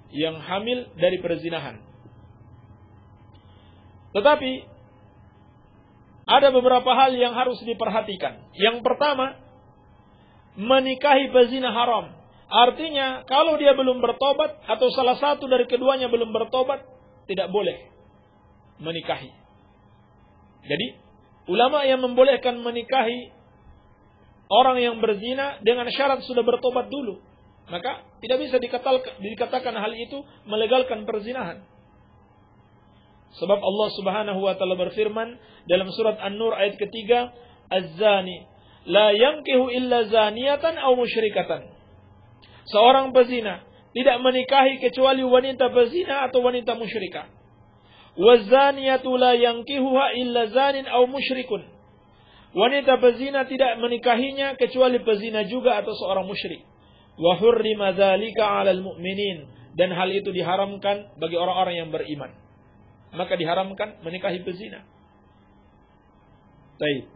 yang hamil dari perzinahan. Tetapi ada beberapa hal yang harus diperhatikan. Yang pertama, menikahi pezina haram. Artinya kalau dia belum bertobat atau salah satu dari keduanya belum bertobat, tidak boleh menikahi. Jadi ulama yang membolehkan menikahi orang yang berzina dengan syarat sudah bertobat dulu, maka tidak bisa dikatakan hal itu melegalkan perzinahan. Sebab Allah Subhanahu wa taala berfirman dalam surat An-Nur ayat ketiga, Az-zani la yankihu illa zaniyatan aw musyrikatan. Seorang pezina tidak menikahi kecuali wanita pezina atau wanita musyrikah. Waz-zaniyatu la yankihuha illa zanin aw musyrikun. Wanita pezina tidak menikahinya kecuali pezina juga atau seorang musyrik. Wa hurrima dzalika 'alal mu'minin, dan hal itu diharamkan bagi orang-orang yang beriman. Maka diharamkan menikahi pezina. Baik.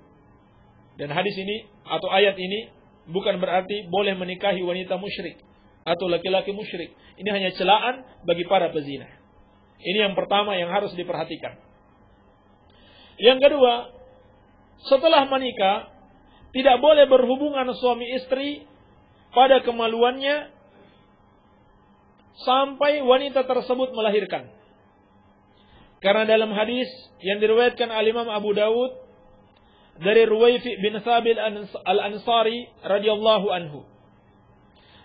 Dan hadis ini atau ayat ini bukan berarti boleh menikahi wanita musyrik atau laki-laki musyrik. Ini hanya celaan bagi para pezina. Ini yang pertama yang harus diperhatikan. Yang kedua, setelah menikah tidak boleh berhubungan suami istri pada kemaluannya sampai wanita tersebut melahirkan. Karena dalam hadis yang diriwayatkan al-Imam Abu Dawud dari Ruwayfi bin Thabit al-Ansari radhiyallahu anhu,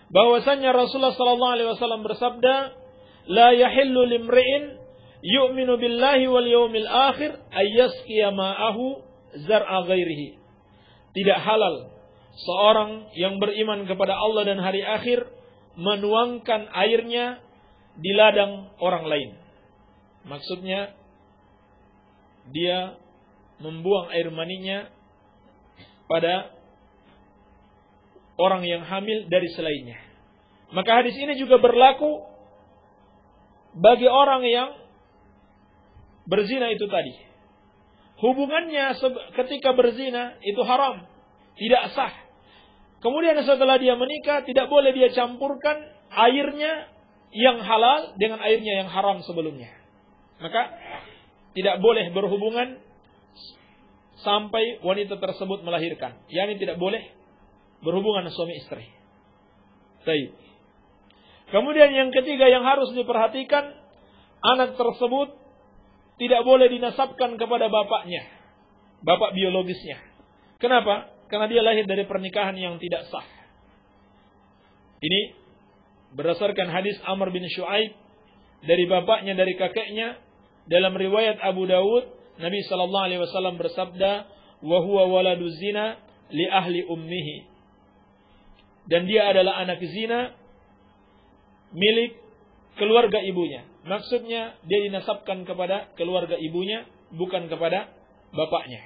bahwasanya Rasulullah sallallahu alaihi wasallam bersabda, "La yahillu limri'in yu'minu billahi wal yawmil akhir ay yasqiya ma'ahu zar'a ghairihi." Tidak halal seorang yang beriman kepada Allah dan hari akhir menuangkan airnya di ladang orang lain. Maksudnya dia membuang air maninya pada orang yang hamil dari selainnya. Maka hadis ini juga berlaku bagi orang yang berzina itu tadi. Hubungannya ketika berzina itu haram, tidak sah. Kemudian setelah dia menikah, tidak boleh dia campurkan airnya yang halal dengan airnya yang haram sebelumnya. Maka tidak boleh berhubungan sampai wanita tersebut melahirkan. Yani tidak boleh berhubungan suami istri. Baik. Kemudian yang ketiga yang harus diperhatikan, anak tersebut tidak boleh dinasabkan kepada bapaknya, bapak biologisnya. Kenapa? Karena dia lahir dari pernikahan yang tidak sah. Ini berdasarkan hadis Amr bin Shu'aib dari bapaknya, dari kakeknya. Dalam riwayat Abu Dawud, Nabi SAW bersabda, wa huwa waladu zina li ahli ummihi. Dan dia adalah anak zina milik keluarga ibunya. Maksudnya dia dinasabkan kepada keluarga ibunya, bukan kepada bapaknya.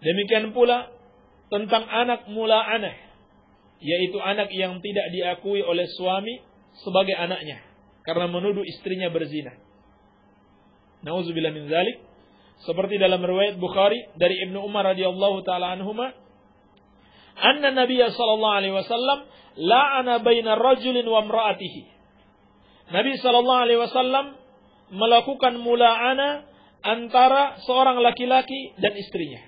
Demikian pula tentang anak mula'anah, yaitu anak yang tidak diakui oleh suami sebagai anaknya karena menuduh istrinya berzina. Nauzubillah min dzalik. Seperti dalam riwayat Bukhari dari Ibnu Umar radhiyallahu taala anhuma, anna Nabiy sallallahu alaihi wasallam la'ana baina rajulin wa imra'atihi. Nabi sallallahu alaihi wasallam melakukan mula'ana antara seorang laki-laki dan istrinya.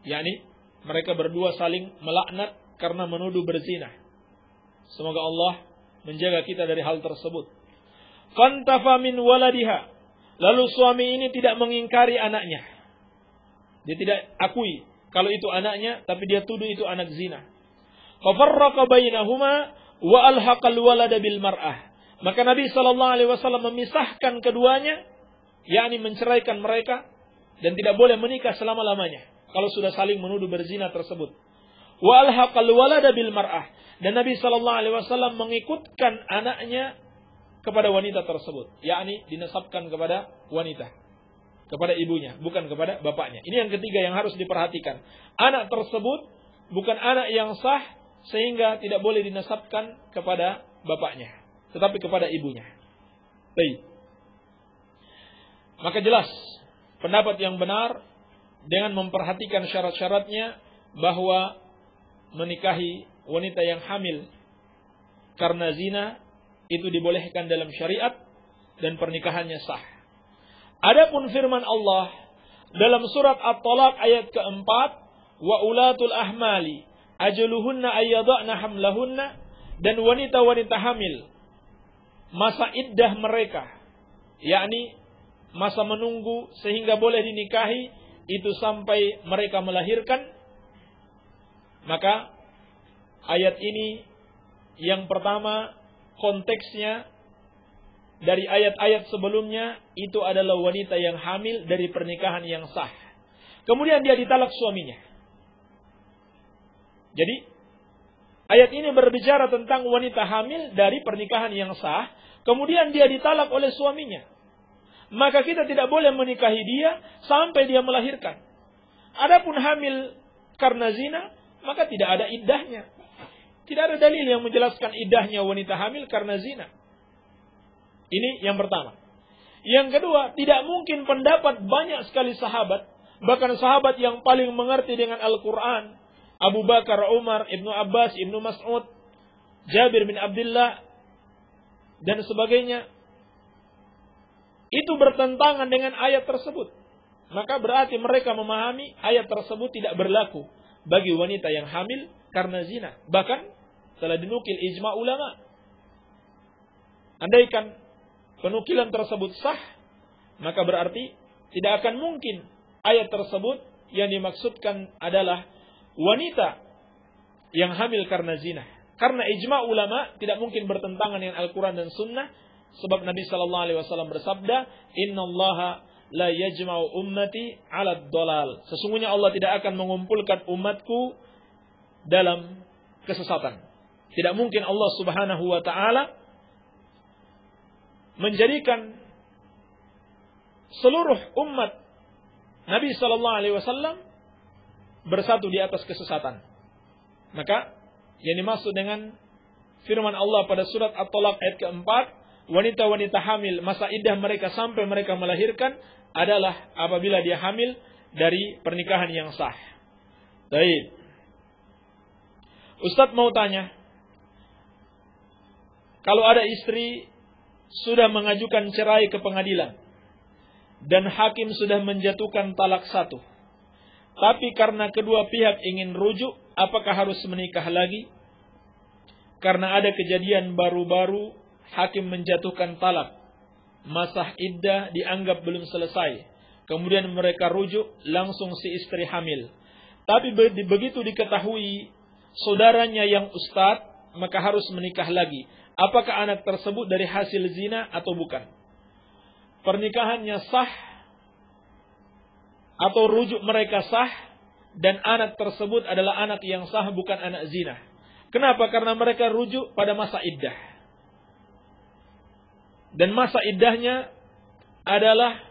yakni mereka berdua saling melaknat karena menuduh berzina. Semoga Allah menjaga kita dari hal tersebut. Fantafa min waladiha. Lalu suami ini tidak mengingkari anaknya. Dia tidak akui kalau itu anaknya, tapi dia tuduh itu anak zina. Fafarraqa bainahuma wa alhaqal walada bil mar'ah. Maka Nabi SAW memisahkan keduanya, yakni menceraikan mereka dan tidak boleh menikah selama-lamanya kalau sudah saling menuduh berzina tersebut. Wa alhaqal walada bil mar'ah. Dan Nabi SAW mengikutkan anaknya kepada wanita tersebut, yakni dinasabkan kepada wanita, kepada ibunya, bukan kepada bapaknya. Ini yang ketiga yang harus diperhatikan. Anak tersebut bukan anak yang sah sehingga tidak boleh dinasabkan kepada bapaknya, tetapi kepada ibunya. Baik. Maka jelas pendapat yang benar dengan memperhatikan syarat-syaratnya bahwa menikahi wanita yang hamil karena zina itu dibolehkan dalam syariat dan pernikahannya sah. Adapun firman Allah dalam surat At-Talaq ayat keempat, wa ulatul ahmali ajaluhunna ayyadhna hamlahunna, dan wanita-wanita hamil masa iddah mereka, yakni masa menunggu sehingga boleh dinikahi itu sampai mereka melahirkan. Maka ayat ini yang pertama konteksnya dari ayat-ayat sebelumnya itu adalah wanita yang hamil dari pernikahan yang sah. Kemudian dia ditalak suaminya. Jadi ayat ini berbicara tentang wanita hamil dari pernikahan yang sah, kemudian dia ditalak oleh suaminya. Maka kita tidak boleh menikahi dia sampai dia melahirkan. Adapun hamil karena zina, maka tidak ada iddahnya. Tidak ada dalil yang menjelaskan iddahnya wanita hamil karena zina. Ini yang pertama. Yang kedua, tidak mungkin pendapat banyak sekali sahabat, bahkan sahabat yang paling mengerti dengan Al-Quran, Abu Bakar, Umar, Ibnu Abbas, Ibnu Mas'ud, Jabir bin Abdullah, dan sebagainya, itu bertentangan dengan ayat tersebut. Maka berarti mereka memahami ayat tersebut tidak berlaku bagi wanita yang hamil karena zina. Bahkan telah dinukil ijma ulama. Andaikan penukilan tersebut sah, maka berarti tidak akan mungkin ayat tersebut yang dimaksudkan adalah wanita yang hamil karena zina. Karena ijma ulama tidak mungkin bertentangan dengan Al-Quran dan Sunnah. Sebab Nabi SAW bersabda, Innallaha la yajma'u ummati 'ala ad-dhalal. Sesungguhnya Allah tidak akan mengumpulkan umatku dalam kesesatan. Tidak mungkin Allah Subhanahu wa taala menjadikan seluruh umat Nabi sallallahu alaihi wasallam bersatu di atas kesesatan. Maka yang dimaksud dengan firman Allah pada surat At-Talaq ayat keempat, wanita-wanita hamil masa iddah mereka sampai mereka melahirkan adalah apabila dia hamil dari pernikahan yang sah. Baik. Ustaz mau tanya, kalau ada istri sudah mengajukan cerai ke pengadilan dan hakim sudah menjatuhkan talak satu, tapi karena kedua pihak ingin rujuk, apakah harus menikah lagi? Karena ada kejadian baru-baru hakim menjatuhkan talak, masa iddah dianggap belum selesai, kemudian mereka rujuk, langsung si istri hamil. Tapi begitu diketahui saudaranya yang ustadz maka harus menikah lagi. Apakah anak tersebut dari hasil zina atau bukan? Pernikahannya sah atau rujuk mereka sah, dan anak tersebut adalah anak yang sah, bukan anak zina. Kenapa? Karena mereka rujuk pada masa iddah. Dan masa iddahnya adalah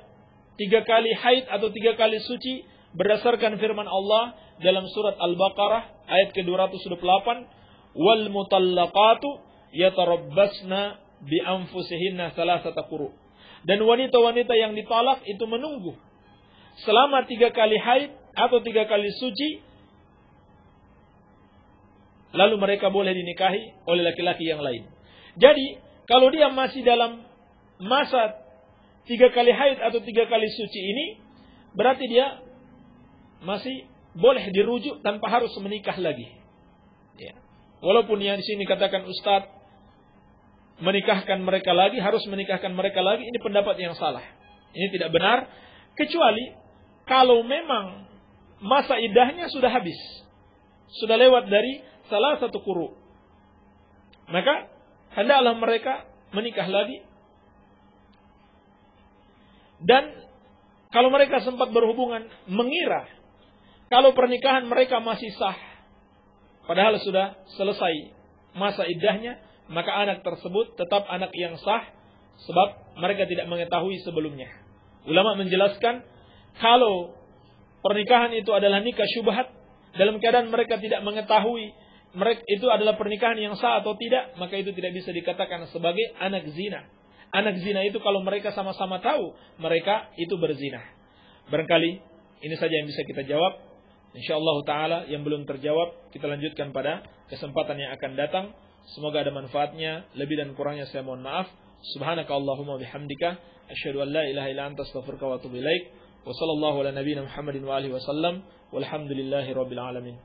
3 kali haid atau 3 kali suci berdasarkan firman Allah dalam surat Al-Baqarah ayat ke-228, wal mutallaqatu yatarabbasna bi anfusihinna thalathata quru. Dan wanita-wanita yang ditalak itu menunggu selama 3 kali haid atau 3 kali suci, lalu mereka boleh dinikahi oleh laki-laki yang lain. Jadi, kalau dia masih dalam masa 3 kali haid atau 3 kali suci ini, berarti dia masih boleh dirujuk tanpa harus menikah lagi. Ya. Walaupun yang di sini katakan Ustaz, menikahkan mereka lagi, harus menikahkan mereka lagi, ini pendapat yang salah. Ini tidak benar, kecuali kalau memang masa iddahnya sudah habis, sudah lewat dari salah satu quru, maka hendaklah mereka menikah lagi. Dan kalau mereka sempat berhubungan, mengira kalau pernikahan mereka masih sah, padahal sudah selesai masa iddahnya, maka anak tersebut tetap anak yang sah, sebab mereka tidak mengetahui sebelumnya. Ulama menjelaskan, kalau pernikahan itu adalah nikah syubhat, dalam keadaan mereka tidak mengetahui mereka itu adalah pernikahan yang sah atau tidak, maka itu tidak bisa dikatakan sebagai anak zina. Anak zina itu kalau mereka sama-sama tahu mereka itu berzina. Barangkali ini saja yang bisa kita jawab. InsyaAllah ta'ala yang belum terjawab kita lanjutkan pada kesempatan yang akan datang. Semoga ada manfaatnya. Lebih dan kurangnya saya mohon maaf. Subhanaka Allahumma bihamdika asyhadu an la ilaha illa anta astaghfiruka wa atubu ilaik. Wa sallallahu ala nabiyyina Muhammadin wa alihi wa sallam. Walhamdulillahi rabbil alamin.